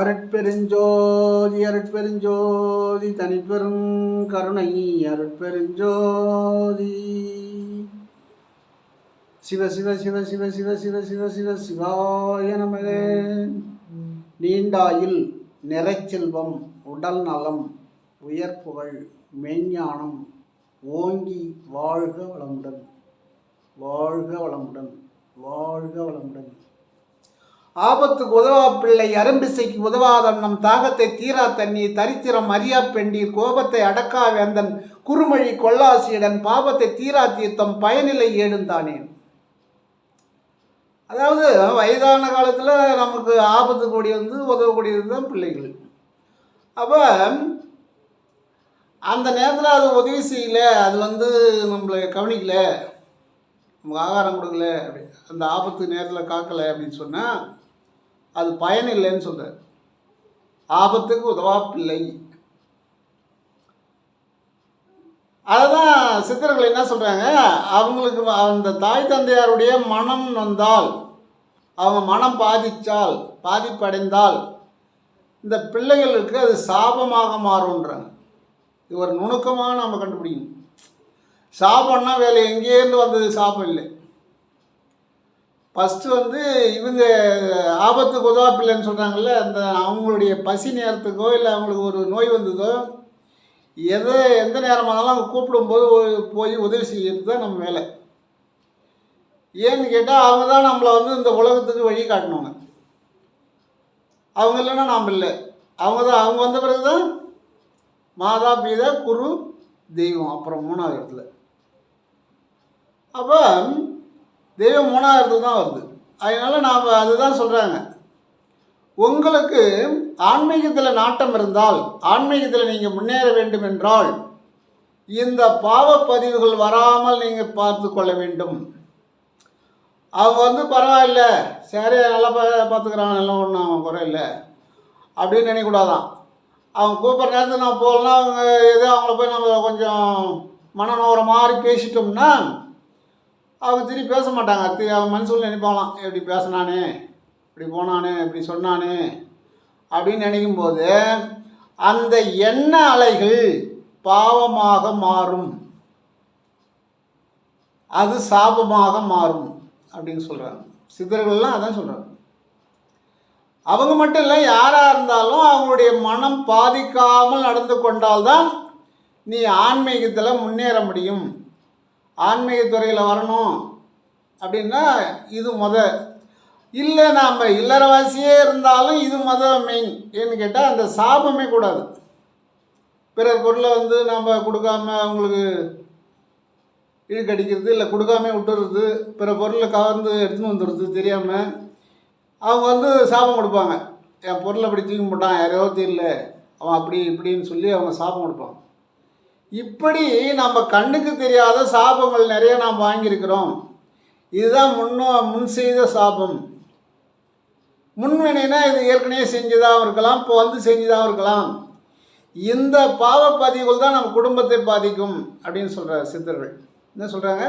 அருட்பெருஞ்சோதி அருட்பெருஞ்சோதி தனிப்பெரும் கருணை அருட்பெருஞ்சோதி. சிவ சிவ சிவ சிவ சிவ சிவ சிவ சிவ சிவாய நமக. நீண்டாயில் நிறைச்செல்வம் உடல் நலம் உயர்ப்புகழ் மெய்ஞானம் ஓங்கி வாழ்க வளமுடன் வாழ்க வளமுடன் வாழ்க வளமுடன். ஆபத்துக்கு உதவா பிள்ளை அரும்பிசைக்கு உதவாதன்னம் தாகத்தை தீரா தண்ணீர் தரித்திரம் அறியா பெண்டீர் கோபத்தை அடக்கா வேந்தன் குறுமொழி கொல்லாசியுடன் பாபத்தை தீரா தீர்த்தம் பயனிலை ஏழுந்தானே. அதாவது வயதான காலத்தில் நமக்கு ஆபத்து கூடி உதவக்கூடியது தான் பிள்ளைகள். அப்போ அந்த நேரத்தில் அது உதவி செய்யலை, அது நம்மளை கவனிக்கலை, நமக்கு ஆகாரம் கொடுக்கல, அப்படி அந்த ஆபத்து நேரத்தில் காக்கலை அப்படின்னு சொன்னால் அது பயன் இல்லைன்னு சொல்கிறார். ஆபத்துக்கு உதவா பிள்ளை. அதுதான் சித்தர்கள் என்ன சொல்கிறாங்க, அவங்களுக்கு அந்த தாய் தந்தையாருடைய மனம் வந்தால், அவங்க மனம் பாதிப்படைந்தால் இந்த பிள்ளைகளுக்கு அது சாபமாக மாறும்ன்றாங்க. இது ஒரு நுணுக்கமாக நம்ம கண்டுபிடிக்கணும். சாபம்னா வேலை எங்கேருந்து வந்தது? சாபம் இல்லை. ஃபஸ்ட்டு இவங்க ஆபத்துக்கு உதவா பிள்ளைன்னு சொல்கிறாங்கல்ல, அந்த அவங்களுடைய பசி நேரத்துக்கோ இல்லை அவங்களுக்கு ஒரு நோய் வந்ததோ எந்த நேரமானாலும் அவங்க கூப்பிடும்போது போய் உதவி செய்யறது தான் நம்ம வேலை. ஏன்னு கேட்டால் அவங்க தான் நம்மளை இந்த உலகத்துக்கு வழி காட்டினவங்க. அவங்க இல்லைன்னா நாம் இல்லை. அவங்க வந்த பிறகு தான் மாதா பீதா குரு தெய்வம், அப்புறம் மூணாவது இடத்துல. அப்போ தெய்வம் மூணாவது இடத்துல தான் வருது. அதனால் நாம் அதுதான் சொல்கிறாங்க, உங்களுக்கு ஆன்மீகத்தில் நாட்டம் இருந்தால், ஆன்மீகத்தில் நீங்கள் முன்னேற வேண்டும் என்றால் இந்த பாவப்பதிவுகள் வராமல் நீங்கள் பார்த்து கொள்ள வேண்டும். அவங்க பரவாயில்ல, சரி நல்லா பார்த்துக்கிறாங்க, எல்லாம் ஒன்றும் அவன் குறையில்லை அப்படின்னு நினைக்கக்கூடாதான். அவங்க கூப்பிட்ற நேரத்துக்கு நான் போகலாம், அவங்க ஏதோ அவங்கள போய் நம்ம கொஞ்சம் மனநோகிற மாதிரி பேசிட்டோம்னா அவங்க திருப்பி பேச மாட்டாங்க. அவங்க மனசுல நினைப்பாங்களாம், எப்படி பேசினானே, இப்படி போனானே, இப்படி சொன்னானே அப்படின்னு நினைக்கும்போது அந்த எண்ண அலைகள் பாவமாக மாறும், அது சாபமாக மாறும் அப்படின்னு சொல்கிறாங்க சித்தர்கள்லாம். அதான் சொல்கிறாங்க. அவங்க மட்டும் இல்லை, யாராக இருந்தாலும் அவங்களுடைய மனம் பாதிக்காமல் நடந்து கொண்டால்தான் நீ ஆன்மீகத்தில் முன்னேற முடியும். ஆன்மீகத்துறையில் வரணும் அப்படின்னா இது இல்லை. நாம் இல்லறவாசியே இருந்தாலும் இது மெயின். ஏன்னு கேட்டால் அந்த சாபமே கூடாது. பிறர் பொருளை நம்ம கொடுக்காம அவங்களுக்கு இழுக்கடிக்கிறது, இல்லை கொடுக்காம விட்டுறது, பிற பொருளை கவர்ந்து எடுத்துன்னு வந்துடுறது தெரியாமல் அவங்க சாபம் கொடுப்பாங்க. என் பொருளை அப்படி தூக்கி போட்டான், யாரையோ தெரியல, அவன் அப்படி இப்படின்னு சொல்லி அவங்க சாபம் கொடுப்பாங்க. இப்படி நம்ம கண்ணுக்கு தெரியாத சாபங்கள் நிறைய நாம் வாங்கியிருக்கிறோம். இதுதான் முன் செய்த சாபம். முன்வினைனா இது ஏற்கனவே செஞ்சதாகவும் இருக்கலாம், இப்போ செஞ்சதாகவும் இருக்கலாம். இந்த பாவப்பதிவுகள் தான் நம்ம குடும்பத்தை பாதிக்கும் அப்படின்னு சொல்கிறார் சித்தர்கள். என்ன சொல்கிறாங்க,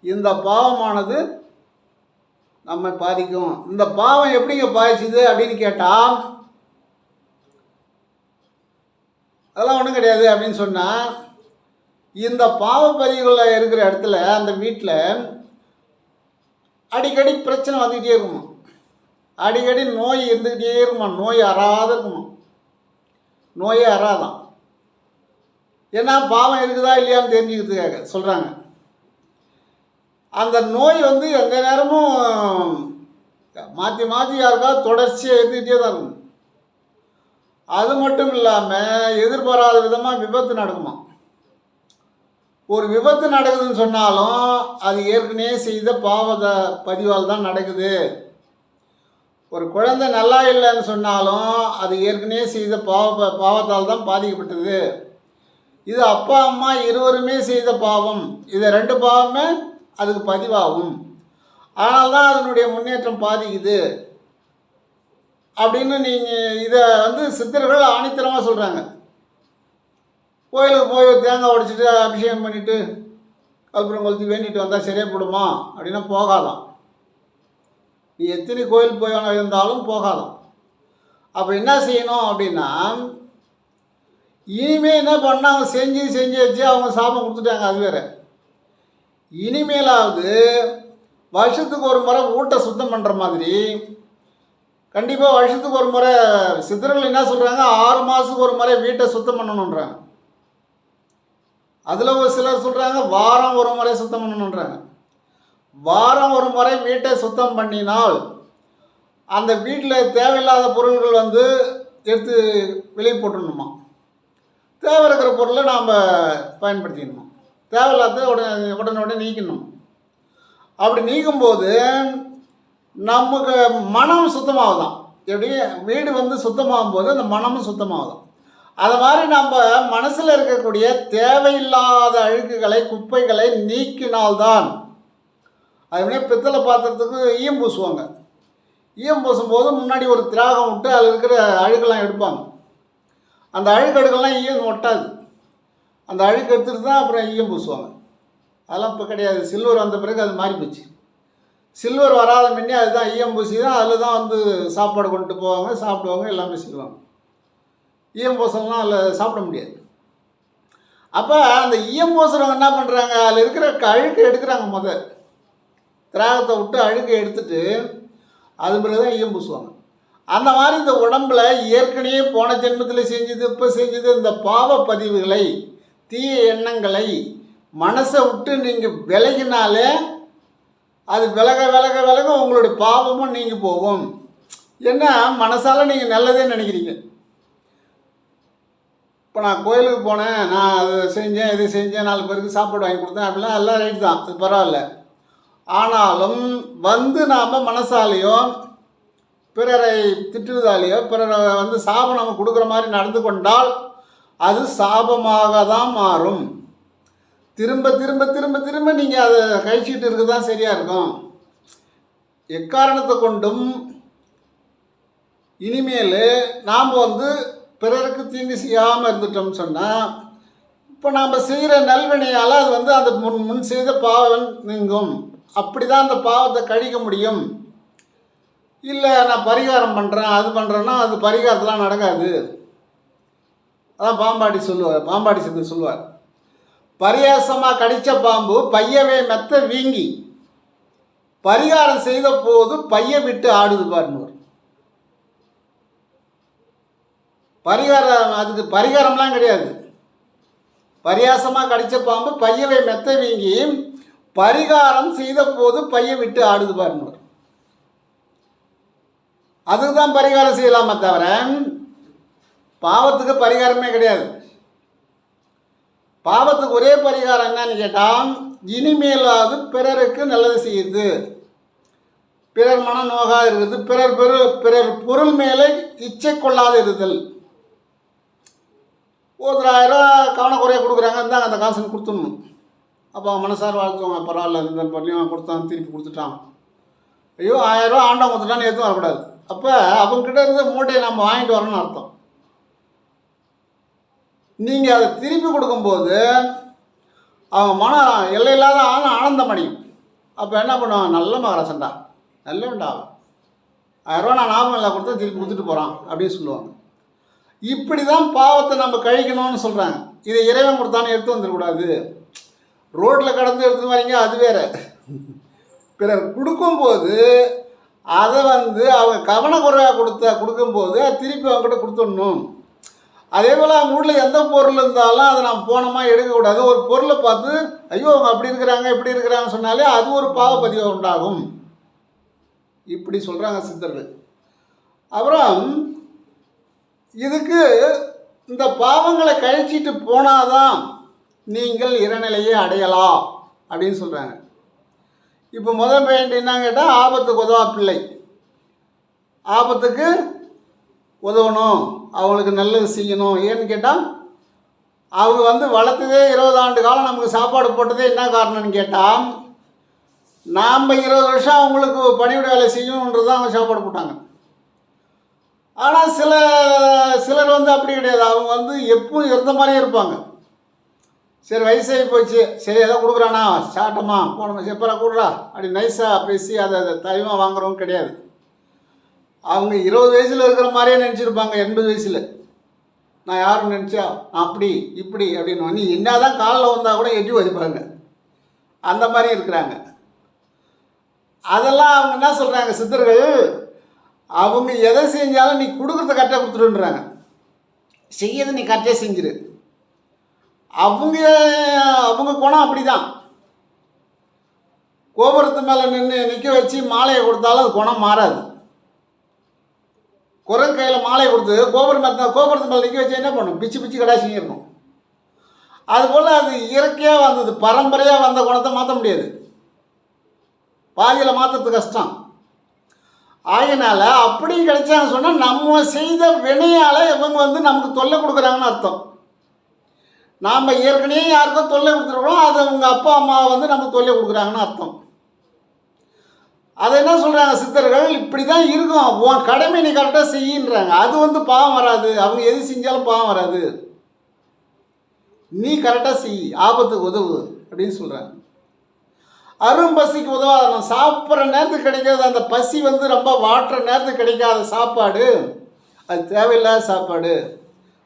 இந்த பாவமானது நம்ம பாதிக்கும். இந்த பாவம் எப்படிங்க பாதிச்சுது அப்படின்னு கேட்டால் அதெல்லாம் ஒன்றும் கிடையாது அப்படின்னு சொன்னால், இந்த பாவப்பதிவுகளில் இருக்கிற இடத்துல அந்த வீட்டில் அடிக்கடி பிரச்சனை வந்துக்கிட்டே இருக்குமா, அடிக்கடி நோய் இருந்துக்கிட்டே இருக்குமா, நோய் அறாத இருக்குமா, நோயே அறாதான். ஏன்னா பாவம் இருக்குதா இல்லையான்னு தெரிஞ்சுக்கிறதுக்காக சொல்கிறாங்க. அந்த நோய் எந்த நேரமும் மாற்றி யாருக்காவது தொடர்ச்சியாக இருந்துக்கிட்டே தான் இருக்கும். அது மட்டும் இல்லாமல் எதிர்பாராத விதமாக விபத்து நடக்குமா. ஒரு விபத்து நடக்குதுன்னு சொன்னாலும் அது ஏற்கனவே செய்த பதிவால் தான் நடக்குது. ஒரு குழந்தை நல்லா இல்லைன்னு சொன்னாலும் அது ஏற்கனவே செய்த பாவத்தால் தான் பாதிக்கப்பட்டது. இது அப்பா அம்மா இருவருமே செய்த பாவம். இதை 2 பாவமே அதுக்கு பதிவாகும். ஆனால் தான் அதனுடைய முன்னேற்றம் பாதிக்குது அப்படின்னு நீங்கள் இதை சித்தர்கள் ஆணித்தரமாக சொல்கிறாங்க. கோயிலுக்கு போய் தேங்காய் உடைச்சிட்டு அபிஷேகம் பண்ணிவிட்டு கற்பூரம் கொளுத்தி வேண்டிட்டு வந்தால் சரியாக போடுமா அப்படின்னா போகாதான். நீ எத்தனை கோயில் போய் இருந்தாலும் போகாதான். அப்போ என்ன செய்யணும் அப்படின்னா, இனிமேல் என்ன பண்ணால் அவங்க செஞ்சு வச்சு அவங்க சாபம் கொடுத்துட்டாங்க, அது வேறு. இனிமேலாவது வருஷத்துக்கு ஒரு முறை வீட்டை சுத்தம் பண்ணுற மாதிரி, கண்டிப்பாக வருஷத்துக்கு ஒரு முறை சித்தர்கள் என்ன சொல்கிறாங்க, 6 மாதத்துக்கு ஒரு முறை வீட்டை சுத்தம் பண்ணணுன்றாங்க. அதில் ஒரு சிலர் சொல்கிறாங்க வாரம் ஒரு முறை சுத்தம் பண்ணணுன்றாங்க. வாரம் ஒரு முறை வீட்டை சுத்தம் பண்ணினால் அந்த வீட்டில் தேவையில்லாத பொருள்கள் வந்து எடுத்து வெளியே போட்டுடணுமா, தேவை இருக்கிற பொருளை நாம் பயன்படுத்திக்கணுமா, தேவையில்லாத உடனே நீக்கணும். அப்படி நீக்கும்போது நமக்கு மனம் சுத்தமாகுதான். எப்படி வீடு வந்து சுத்தமாகும் போது அந்த மனமும் சுத்தமாகுதான். அது மாதிரி நம்ம மனசில் இருக்கக்கூடிய தேவையில்லாத அழுக்குகளை, குப்பைகளை நீக்கினால்தான். அதுமாதிரி பித்தளை பாத்திரத்துக்கு ஈயம் பூசுவாங்க. ஈயம் பூசும்போது முன்னாடி ஒரு திராகம் விட்டு அதில் இருக்கிற அழுக்கெல்லாம் எடுப்பாங்க. அந்த அழுக்கெடுக்கலாம் ஈயம் ஒட்டாது. அந்த அழுக்கு எடுத்துகிட்டு தான் அப்புறம் ஈயம் பூசுவாங்க. அதெல்லாம் இப்போ கிடையாது. சில்வர் வந்த பிறகு அது மாறி போச்சு. சில்வர் வராத முன்னே அதுதான் ஈயம் பூசி தான் அதில் தான் வந்து சாப்பாடு கொண்டு போவாங்க, சாப்பிடுவாங்க, எல்லாமே செய்வாங்க. ஈயம் பூசலாம் அதில் சாப்பிட முடியாது. அப்போ அந்த ஈயம் பூசுறவங்க என்ன பண்ணுறாங்க, அதில் இருக்கிற அழுக்கு எடுக்கிறாங்க. திராகத்தை விட்டு அழுக்கை எடுத்துட்டு அது பிறகு தான் ஈயம் பூசுவாங்க. அந்த மாதிரி இந்த உடம்பில் ஏற்கனவே போன ஜென்மத்தில் செஞ்சது, இப்போ செஞ்சது, இந்த பாவ பதிவுகளை, தீய எண்ணங்களை மனசை விட்டு நீங்கள் விலகினாலே அது விலக உங்களுடைய பாவமும் நீங்கி போகும். ஏன்னா மனசால் நீங்கள் நல்லதே நினைக்கிறீங்க. இப்போ நான் கோயிலுக்கு போனேன், நான் அதை செஞ்சேன், இது செஞ்சேன், 4 பேருக்கு சாப்பாடு வாங்கி கொடுத்தேன் அப்படிலாம் எல்லாம் ரைட் தான், அது பரவாயில்ல. ஆனாலும் வந்து நாம் மனசாலேயோ பிறரை திட்டுவதாலேயோ பிறரை வந்து சாபம் நம்ம கொடுக்குற மாதிரி நடந்து கொண்டால் அது சாபமாக தான் மாறும். திரும்ப திரும்ப திரும்ப திரும்ப நீங்கள் அதை கழிச்சிட்டு இருக்க தான் சரியாக இருக்கும். எக்காரணத்தை கொண்டும் இனிமேல் நாம் வந்து பிறருக்கு தீங்கு செய்யாமல் இருந்துட்டோம்னு சொன்னால், இப்போ நாம் செய்கிற நல்வினையால் அது வந்து அந்த முன் செய்த பாவம் நீங்கும். அப்படி தான் அந்த பாவத்தை கழிக்க முடியும். இல்லை நான் பரிகாரம் பண்ணுறேன், அது பண்ணுறேன்னா அது பரிகாரத்தெலாம் நடக்காது. அதான் பாம்பாடி சித்தர் சொல்லுவார், பரியாசமாக கடித்த பாம்பு பையவே மெத்த வீங்கி பரிகாரம் செய்த போது பைய விட்டு ஆடுது பாருங்க. பரிகாரம், அதுக்கு பரிகாரம்லாம் கிடையாது. பரியாசமாக கடித்த பாம்பு பையவை மெத்த வீங்கி பரிகாரம் செய்த போது பைய விட்டு ஆடுது பாருங்க. அதுதான் பரிகாரம் செய்யலாமே தவிர பாவத்துக்கு பரிகாரமே கிடையாது. பாவத்துக்கு ஒரே பரிகாரம் என்னன்னு கேட்டால், இனிமேலாவது பிறருக்கு நல்லது செய்யுது, பிறர் மனம் நோகாது இருக்குது, பிறர் பொருள் மேலே இச்சை கொள்ளாது இருத்தல். ஒருத்தர் 1000 கவனக்குறையாக கொடுக்குறாங்க, இருந்தாங்க அந்த காசுன்னு கொடுத்துடணும். அப்போ மனசார் வாழ்த்துவாங்க, பரவாயில்ல இந்த பண்ணியும் கொடுத்தான், திருப்பி கொடுத்துட்டான், ஐயோ 1000 ரூபா ஆண்டவன் கொடுத்துட்டான்னு எதுவும் வரக்கூடாது. அப்போ அவங்ககிட்ட இருந்து மூட்டையை நம்ம வாங்கிட்டு வரணும்னு அர்த்தம். நீங்கள் அதை திருப்பி கொடுக்கும்போது அவங்க மனம் எல்லையில்லாத ஆனந்தம் அடையும். அப்போ என்ன பண்ணுவாங்க, நல்ல மகராசன்டா, நல்லவன்டா, 1000 ரூபா நான் ஞாபகம் இல்லை கொடுத்தா திருப்பி கொடுத்துட்டு போகிறான் அப்படின்னு சொல்லுவாங்க. இப்படி தான் பாவத்தை நம்ம கழிக்கணும்னு சொல்கிறாங்க. இதை இறைவன் கொடுத்தானே எடுத்து வந்துடக்கூடாது. ரோட்டில் கடந்து எடுத்து வரீங்க, அது வேறு. பிறர் கொடுக்கும்போது அதை வந்து அவங்க கவனக்குறையாக கொடுக்கும்போது அது திருப்பி அவங்ககிட்ட கொடுத்துடணும். அதே போல் அவங்க வீட்டில் எந்த பொருள் இருந்தாலும் அதை நம்ம போனோமா எடுக்கக்கூடாது. ஒரு பொருளை பார்த்து ஐயோ அவங்க அப்படி இருக்கிறாங்க இப்படி இருக்கிறாங்கன்னு சொன்னாலே அது ஒரு பாவப்பதிவு உண்டாகும். இப்படி சொல்கிறாங்க சித்தர்கள். அப்புறம் இதுக்கு இந்த பாவங்களை கழிச்சிட்டு போனாதான் நீங்கள் இறைநிலையை அடையலாம் அப்படின்னு சொல்கிறாங்க. இப்போ முதல் பாயிண்ட் என்னன்னு கேட்டால், ஆபத்துக்கு உதவா பிள்ளை. ஆபத்துக்கு உதவணும், அவங்களுக்கு நல்லது செய்யணும். ஏன்னு கேட்டால், அவங்க வந்து வளர்த்ததே 20 ஆண்டு காலம் நமக்கு சாப்பாடு போட்டதே என்ன காரணம்னு கேட்டால், நாம் 20 வருஷம் அவங்களுக்கு பணிவிட வேலை செய்யணுன்றது தான் அவங்க சாப்பாடு போட்டாங்க. ஆனால் சிலர் வந்து அப்படி கிடையாது. அவங்க வந்து எப்பவும் இருந்த மாதிரியே இருப்பாங்க. சரி வயசாகி போச்சு, சரி ஏதோ கொடுக்குறானா சாட்டமா போனோம், எப்பரா கொடுறா அப்படி நைஸாக பேசி அதை தயமாக வாங்குறவங்க கிடையாது. அவங்க 20 வயசில் இருக்கிற மாதிரியே நினச்சிருப்பாங்க 80 வயசில். நான் யாரும் நினச்சா அப்படி இப்படி அப்படின்னு நீ என்ன தான் காலில் வந்தால் கூட எட்டி வதிப்பாங்க. அந்த மாதிரி இருக்கிறாங்க. அதெல்லாம் அவங்க என்ன சொல்கிறாங்க சித்தர்கள், அவங்க எதை செஞ்சாலும் நீ கொடுக்குறத கரெக்டாக கொடுத்துருன்றாங்க. செய்யறது நீ கரெக்டாக செஞ்சிரு. அவங்க அவங்க குணம் அப்படி தான். கோபுரத்து மேலே நிற்க வச்சு மாலையை கொடுத்தாலும் அது குணம் மாறாது. குரங்கு கையில் மாலையை கொடுத்து கோபுரத்து மேலே நிற்க வச்சு என்ன பண்ணும்? பிச்சு பிச்சு கடாசிங்க இருக்கும். அதுபோல் அது இயற்கையாக வந்தது, பரம்பரையாக வந்த குணத்தை மாற்ற முடியாது. பாதியில் மாற்றுறது கஷ்டம். ஆகையினால அப்படி கிடைச்சான்னு சொன்னால் நம்ம செய்த வினையால் இவங்க நமக்கு தொல்லை கொடுக்குறாங்கன்னு அர்த்தம். நாம் ஏற்கனவே யாருக்கும் தொல்லை கொடுத்துருக்கோம், அது அவங்க அப்பா அம்மா நமக்கு தொல்லை கொடுக்குறாங்கன்னு அர்த்தம். அதை என்ன சொல்கிறாங்க சித்தர்கள், இப்படி தான் இருக்கும், உன் கடமை நீ கரெக்டாக செய்யின்றாங்க. அது பாவம் வராது. அவங்க எது செஞ்சாலும் பாவம் வராது. நீ கரெக்டாக செய், ஆபத்துக்கு உதவு அப்படின்னு சொல்கிறாங்க. அரும்பசிக்கு உதவாத சாப்பிட்ற நேரத்துக்கு கிடைக்காது, அந்த பசி ரொம்ப வாட்டுற நேரத்துக்கு கிடைக்காத சாப்பாடு அது தேவையில்லாத சாப்பாடு,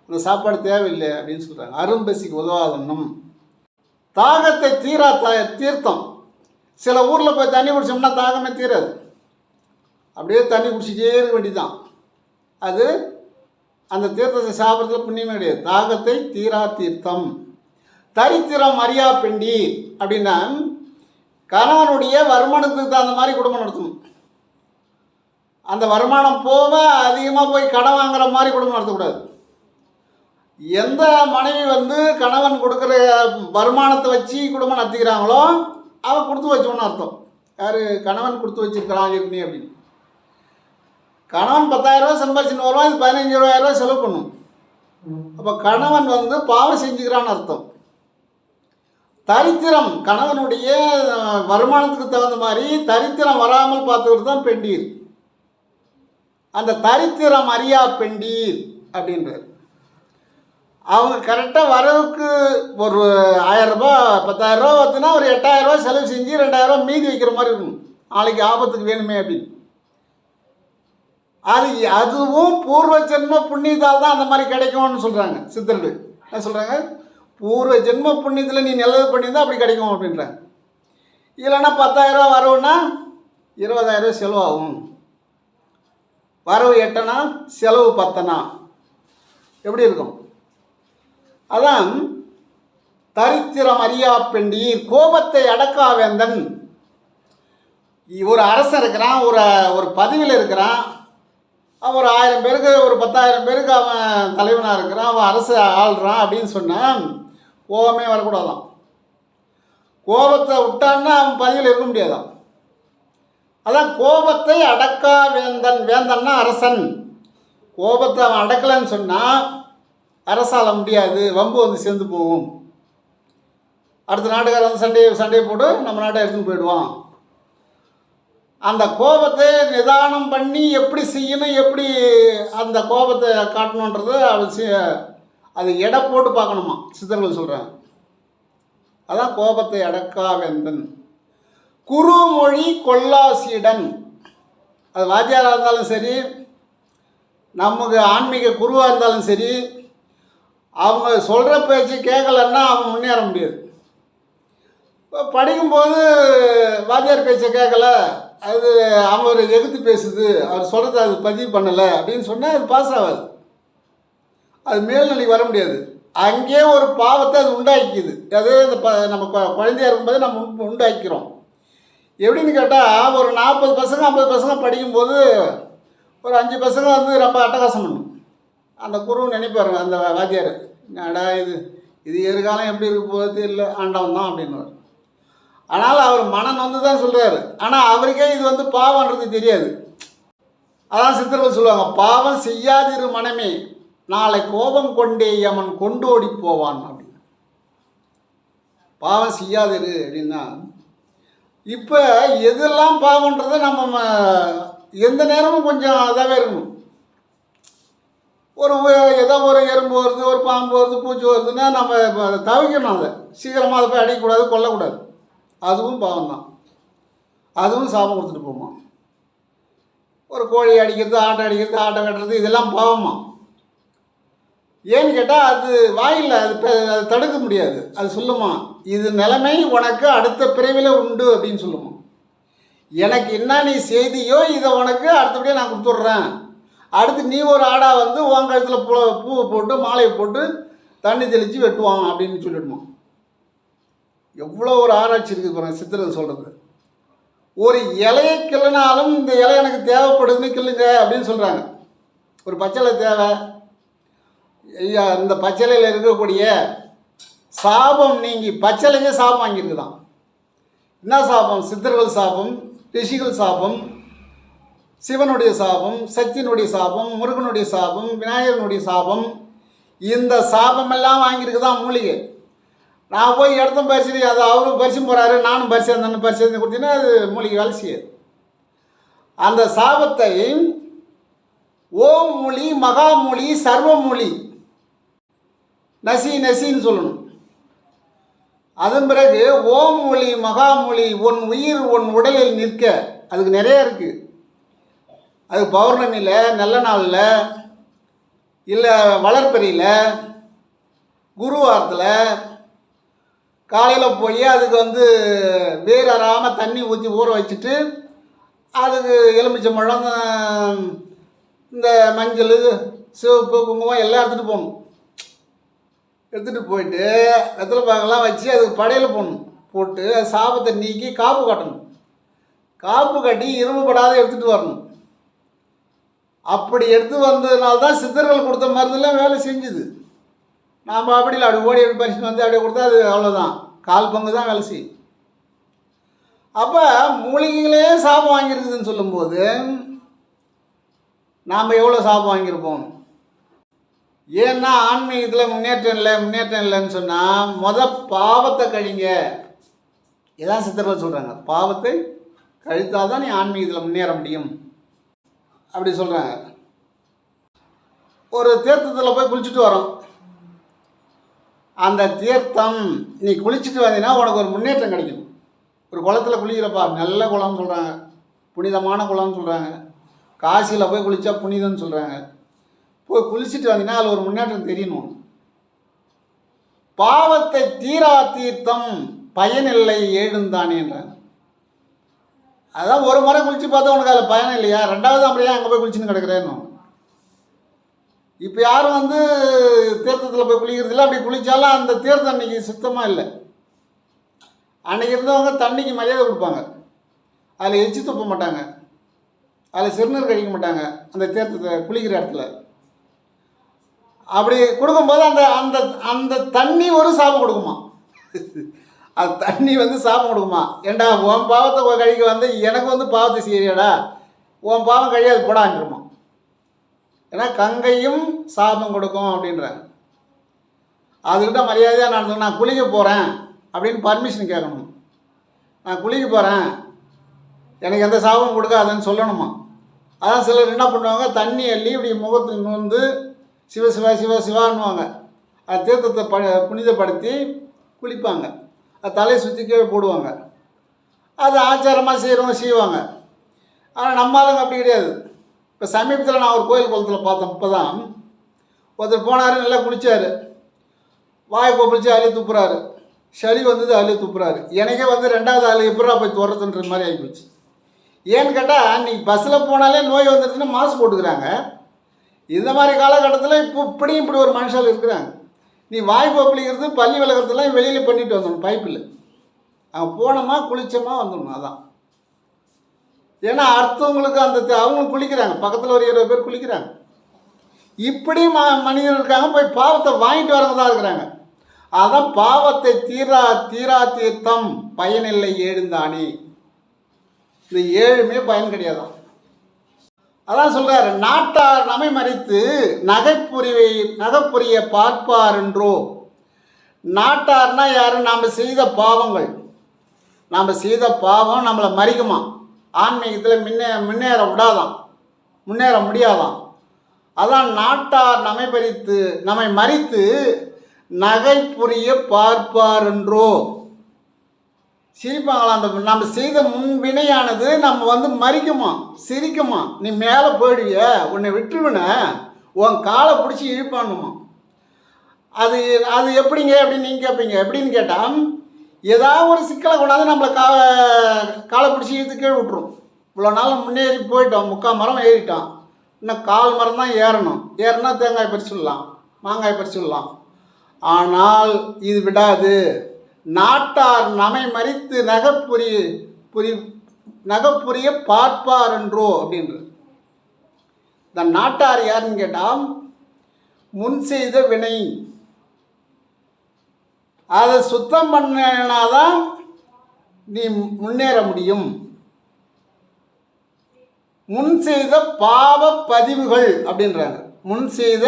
அந்த சாப்பாடு தேவையில்லை அப்படின்னு சொல்கிறாங்க. அரும்பசிக்கு உதவாதன்னும். தாகத்தை தீர்த்தம். சில ஊரில் போய் தண்ணி குடிச்சோம்னா தாகமே தீராது. அப்படியே தண்ணி குடிச்சிட்டே இருக்க வேண்டியதான். அது அந்த தீர்த்தத்தை சாப்பிட்றதுல புண்ணியமே கிடையாது. தாகத்தை தீர்த்தம். தரித்திரம் அறியா பெண்டி அப்படின்னா கணவனுடைய வருமானத்துக்கு தகுந்த மாதிரி குடும்பம் நடத்தணும். அந்த வருமானம் போக அதிகமாக போய் கடன் வாங்குற மாதிரி குடும்பம் நடத்தக்கூடாது. எந்த மனைவி கணவன் கொடுக்குற வருமானத்தை வச்சு குடும்பம் நடத்திக்கிறாங்களோ அவன் கொடுத்து வச்சோன்னு அர்த்தம். யார்? கணவன் கொடுத்து வச்சிருக்கிறான் இருக்கு அப்படின்னு. கணவன் 10,000 ரூபா சம்பாதிச்சுன்னு வருவான், இது 15,000 ரூபா செலவு பண்ணும். அப்போ கணவன் பாவம் செஞ்சுக்கிறான்னு அர்த்தம். தரித்திரம், கணவனுடைய வருமானத்துக்கு தகுந்த மாதிரி தரித்திரம் வராமல் பார்த்துக்கிட்டு தான் பெண்டீர். அந்த தரித்திரம் அறியா பெண்டீர் அப்படின்றார். அவங்க கரெக்டாக வரவுக்கு ஒரு 1000 ரூபா 10,000 ரூபா வருதுன்னா ஒரு 8,000 ரூபா செலவு செஞ்சு 2,000 ரூபா மீதி வைக்கிற மாதிரி இருக்கணும், நாளைக்கு ஆபத்துக்கு வேணுமே அப்படின்னு. அதுவும் பூர்வ ஜென்ம புண்ணியத்தால் தான் அந்த மாதிரி கிடைக்கும்னு சொல்கிறாங்க சித்தர்கள். என்ன சொல்கிறாங்க? பூர்வ ஜென்ம புண்ணியத்தில் நீ நல்லது பண்ணியிருந்தால் அப்படி கிடைக்கும் அப்படின்றாங்க. இல்லைன்னா 10,000 ரூபா வரவுன்னா 20,000 ரூபா செலவாகும். வரவு 8 செலவு 10 எப்படி இருக்கும்? அதான் தரித்திரம் அறியா பெண்டீர். கோபத்தை அடக்கா வேந்தன். ஒரு அரசன் இருக்கிறான், ஒரு பதவியில் இருக்கிறான், அவன் ஒரு 1000 பேருக்கு ஒரு 10,000 பேருக்கு அவன் தலைவனாக இருக்கிறான், அவன் அரசு ஆள்றான் அப்படின்னு சொன்னான், கோபமே வரக்கூடாதான். கோபத்தை விட்டான்னா அவன் பதவியில் இருக்க முடியாதான். அதான் கோபத்தை அடக்கா வேந்தன். வேந்தன்னா அரசன். கோபத்தை அவன் அடக்கலைன்னு சொன்னால் அரசால முடியாது, வம்பு சேர்ந்து போகும். அடுத்த நாட்டுக்காரன் சண்டையை போட்டு நம்ம நாட்டை எடுத்துன்னு போயிடுவான். அந்த கோபத்தை நிதானம் பண்ணி எப்படி செய்யணும், எப்படி அந்த கோபத்தை காட்டணுன்றது அது எடை போட்டு பார்க்கணுமா சித்தர்கள் சொல்கிறாங்க. அதான் கோபத்தை அடக்கா வேந்தன். குறுமொழி கொல்லாசீடன். அது வாத்தியாராக இருந்தாலும் சரி, நமக்கு ஆன்மீக குருவாக இருந்தாலும் சரி, அவங்க சொல்கிற பேச்சு கேட்கலன்னா அவன் முன்னேற முடியாது. இப்போ படிக்கும்போது வாத்தியார் பேச்சை கேட்கல, அது அவர் எதிர்த்து பேசுது, அவர் சொல்கிறத அது பதிவு பண்ணலை அப்படின்னு சொன்னால் அது பாஸ் ஆகாது, அது மேல்நிலைக்கு வர முடியாது. அங்கேயே ஒரு பாவத்தை அது உண்டாக்கிக்குது. அது நம்ம குழந்தையாக இருக்கும்போது நம்ம உண்டாக்கிறோம். எப்படின்னு கேட்டால் ஒரு 40 பசங்க 50 பசங்க படிக்கும்போது ஒரு 5 பசங்க ரொம்ப அட்டகாசம் பண்ணும். அந்த குரு நினைப்பாருங்க, அந்த வாத்தியார், என்னடா இது எதிர்காலம் எப்படி இருக்க போகிறது இல்லை, ஆண்டவன் தான் அப்படின்னு. ஆனால் அவர் மனம் தான் சொல்கிறாரு. ஆனால் அவருக்கே இது பாவம்ன்றது தெரியாது. அதான் சித்தர்கள் சொல்லுவாங்க, பாவம் செய்யாதிரு மனமே, நாளை கோபம் கொண்டே அவன் கொண்டோடி போவான் அப்படின்னு. பாவம் செய்யாதிரு அப்படின்னா இப்போ எதெல்லாம் பாவன்றதை நம்ம எந்த நேரமும் கொஞ்சம் இதாகவே இருக்கணும். ஏதோ ஒரு எறும்பு வருது, ஒரு பாம்பு வருது, பூச்சி வருதுன்னா நம்ம அதை தவிக்கணும். அதை சீக்கிரமாக அதை போய் அடிக்கக்கூடாது, கொல்லக்கூடாது. அதுவும் பாவம் தான், அதுவும் சாபம் கொடுத்துட்டு போமா. ஒரு கோழி அடிக்கிறது, ஆட்டை வெட்டுறது இதெல்லாம் பாவமா. ஏன்னு கேட்டால் அது வாயில் அது தடுக்க முடியாது. அது சொல்லுமா, இது நிலைமை உனக்கு அடுத்த பிறவில உண்டு அப்படின்னு சொல்லுமா. எனக்கு என்ன நீ செய்தியோ இதை உனக்கு அடுத்தபடியாக நான் கொடுத்துட்றேன். அடுத்து நீ ஒரு ஆடாக வந்து உன் கழுத்தில் பூவை போட்டு மாலையை போட்டு தண்ணி தெளித்து வெட்டுவான் அப்படின்னு சொல்லிடுமா. எவ்வளோ ஒரு ஆராய்ச்சி இருக்குது பாருங்கள் சித்தர்கள் சொல்கிறது. ஒரு இலையை கிள்ளினாலும் இந்த இலை எனக்கு தேவைப்படுதுன்னு கிள்ளுங்க அப்படின்னு சொல்கிறாங்க. ஒரு பச்சளை தேவை, ஐயா இந்த பச்சளையில் இருக்கக்கூடிய சாபம் நீங்கி பச்சளைங்க சாபம் வாங்கியிருக்குதான். என்ன சாபம்? சித்தர்கள் சாபம், ரிஷிகள் சாபம், சிவனுடைய சாபம், சக்தியினுடைய சாபம், முருகனுடைய சாபம், விநாயகனுடைய சாபம். இந்த சாபமெல்லாம் வாங்கியிருக்குதான் மூலிகை. நான் போய் இடத்த பரிசு அது அவரும் பரிசு போகிறாரு, நானும் பரிசு அந்த பரிசு கொடுத்தீங்கன்னா அது மூலிகை வேலை செய்யாது. அந்த சாபத்தை ஓம் மூலி, மகாமூலி, சர்வமூலி, நசின்னு சொல்லணும். அதன் பிறகு ஓம் மூலி, மகாமூலி, உன் உயிர் உன் உடலில் நிற்க. அதுக்கு நிறைய இருக்குது. அது பௌர்ணமியில், நல்ல நாளில், இல்லை வளர்ப்பெரியில், குருவாரத்தில் காலையில் போய் அதுக்கு வந்து வேர் அறாமல் தண்ணி ஊற்றி ஊற வச்சுட்டு அதுக்கு எலுமிச்சம்பழம், இந்த மஞ்சள், சிவப்பு, குங்குமம் எல்லாம் எடுத்துகிட்டு போகணும். எடுத்துகிட்டு போயிட்டு வெத்தலை பாக்கெல்லாம் வச்சு அதுக்கு படையில் போடணும். போட்டு அது சாபத்தை நீக்கி காப்பு கட்டணும். காப்பு கட்டி இரும்புப்படாத எடுத்துகிட்டு வரணும். அப்படி எடுத்து வந்ததுனால்தான் சித்தர்கள் கொடுத்த மருந்தெல்லாம் வேலை செஞ்சுது. நாம் அப்படி இல்லை, அப்படி ஓடி எப்படி பரிசு வந்து அப்படியே கொடுத்தா அது அவ்வளோதான், கால் பங்கு தான் வேலை செய்யும். அப்போ மூலிகைகளே சாபம் வாங்கியிருக்குதுன்னு சொல்லும்போது நாம் எவ்வளோ சாபம் வாங்கியிருப்போம். ஏன்னா ஆன்மீகத்தில் முன்னேற்றம் இல்லைன்னு சொன்னால் பாவத்தை கழிங்க. இதான் சித்தர்கள் சொல்கிறாங்க. பாவத்தை கழித்தால் தான் நீ ஆன்மீகத்தில் முன்னேற முடியும் அப்படி சொல்கிறாங்க. ஒரு தீர்த்தத்தில் போய் குளிச்சுட்டு வரோம். அந்த தீர்த்தம் நீ குளிச்சுட்டு வந்தீங்கன்னா உனக்கு ஒரு முன்னேற்றம் கிடைக்கும். ஒரு குளத்தில் குளிக்கிறப்பா, நல்ல குளம்னு சொல்கிறாங்க, புனிதமான குளம்னு சொல்கிறாங்க. காசியில் போய் குளித்தா புனிதம்னு சொல்கிறாங்க. போய் குளிச்சுட்டு வந்தீங்கன்னா அதில் ஒரு முன்னேற்றம் தெரியணும். பாவத்தை தீரா தீர்த்தம் பயனில்லை ஏழுந்தானேன்றாங்க. அதான் ஒரு முறை குளித்து பார்த்தா உனக்கு அதில் பயன் இல்லையா, ரெண்டாவது அப்படியே அங்கே போய் குளிச்சுன்னு கிடக்கிறேன்னு. இப்போ யாரும் வந்து தீர்த்தத்தில் போய் குளிக்கிறது இல்லை. அப்படி குளித்தாலும் அந்த தீர்த்தம் அன்றைக்கி சுத்தமாக இல்லை. அன்றைக்கி இருந்தவங்க தண்ணிக்கு மரியாதை கொடுப்பாங்க, அதில் எச்சி துப்ப மாட்டாங்க, அதில் சிறுநீர் கழிக்க மாட்டாங்க. அந்த தீர்த்தத்தை குளிக்கிற இடத்துல அப்படி கொடுக்கும்போது அந்த அந்த அந்த தண்ணி ஒரு சாபம் கொடுக்குமா. அது தண்ணி வந்து சாபம் கொடுக்குமா. ஏண்டா உன் பாவத்தை கழிக்க வந்து எனக்கு வந்து பாவத்தை செய்யறியாடா, உன் பாவம் கழியாது போடான்ட்டுருமா. ஏன்னா கங்கையும் சாபம் கொடுக்கும் அப்படின்றாங்க. அதுக்கிட்ட மரியாதையாக நடந்தோம். நான் குளிக்க போகிறேன் அப்படின்னு பர்மிஷன் கேட்கணும். நான் குளிக்க போகிறேன், எனக்கு எந்த சாபம் கொடுக்காதுன்னு சொல்லணுமா. அதான் சிலர் என்ன பண்ணுவாங்க, தண்ணி அள்ளி இப்படி முகத்தில் வந்து சிவ சிவா சிவா சிவான்னுவாங்க. அது தீர்த்தத்தை புனிதப்படுத்தி குளிப்பாங்க. அது தலையை சுற்றி கீழே போடுவாங்க. அது ஆச்சாரமாக செய்வாங்க. ஆனால் நம்ம ஆளுங்க அப்படி கிடையாது. இப்போ சமீபத்தில் நான் ஒரு கோயில் குளத்தில் பார்த்தேன். இப்போ தான் ஒருத்தர் போனார், நல்லா குளித்தார், வாயை கொப்பளிச்சு அள்ளி துப்புறாரு, சளி வந்தது அள்ளி துப்புறாரு. எனக்கே வந்து ரெண்டாவது ஆள் எப்படா போய் துறத்துன்ற மாதிரி ஆகிப்போச்சு. ஏன்னு கேட்டால் நீ பஸ்ஸில் போனாலே நோய் வந்துடுச்சுன்னா மாஸ்க் போட்டுக்கிறாங்க. இந்த மாதிரி காலகட்டத்தில் இப்படி ஒரு மனுஷால் இருக்கிறாங்க. நீ வாய் கொப்பளிக்கிறது, பள்ளி விளக்குறதுலாம் வெளியில் பண்ணிட்டு வந்துடணும், பைப்பில் அவங்க போனோமா குளிச்சோமா வந்துடணும். அதான். ஏன்னா அடுத்தவங்களுக்கு அந்த அவங்களும் குளிக்கிறாங்க, பக்கத்தில் ஒரு 20 பேர் குளிக்கிறாங்க. இப்படி மனிதர் இருக்காங்க, போய் பாவத்தை வாங்கிட்டு வரவங்க தான் இருக்கிறாங்க. அதான் பாவத்தை தீரா தீர்த்தம் பயனில்லை ஏழுந்தானே. இந்த 7மே பயன் கிடையாதான். அதான் சொல்கிறார், நாட்டார் நமை மறித்து நகைப்புரிய பார்ப்பார் என்றோ. நாட்டார்னா யார்? நாம் செய்த பாவங்கள், நாம் செய்த பாவம் நம்மளை மறிக்குமா. ஆன்மீகத்தில் முன்னேற விடாதான், முன்னேற முடியாதான். அதான் நாட்டார் நம்மை மறித்து நகைப்புரிய பார்ப்பார் என்றோ. சிரிப்பாங்களா? அந்த நம்ம செய்த முன்வினையானது நம்ம வந்து மறிக்குமா, சிரிக்குமா. நீ மேலே போயிடுவிய, உன்னை விட்டுருவின, உன் காலை பிடிச்சி இழுப்பானுமா. அது அது எப்படிங்க அப்படின்னு நீங்கள் கேட்பீங்க. எப்படின்னு கேட்டால், ஏதாவது ஒரு சிக்கலை கொண்டாந்து நம்மளை காலை பிடிச்சி இழுத்து கீழே விட்டுரும். இவ்வளோ நாள் முன்னேறி போயிட்டோம், 3/4 மரம் ஏறிட்டோம், இன்னும் 1/4 மரம் தான் ஏறணும். ஏறினா தேங்காய் பறிச்சுடலாம், மாங்காய் பறிச்சுடலாம். ஆனால் இது விடாது. நாட்டார் நமை மறித்து நகைப்புரிய பார்ப்பார் என்றோ அப்படின்றது. இந்த நாட்டார் யாருன்னு கேட்டால், முன் செய்த வினை அதை சுத்தம் பண்ணாதான் நீ முன்னேற முடியும். முன் செய்த பாவ பதிவுகள் அப்படின்றாங்க. முன் செய்த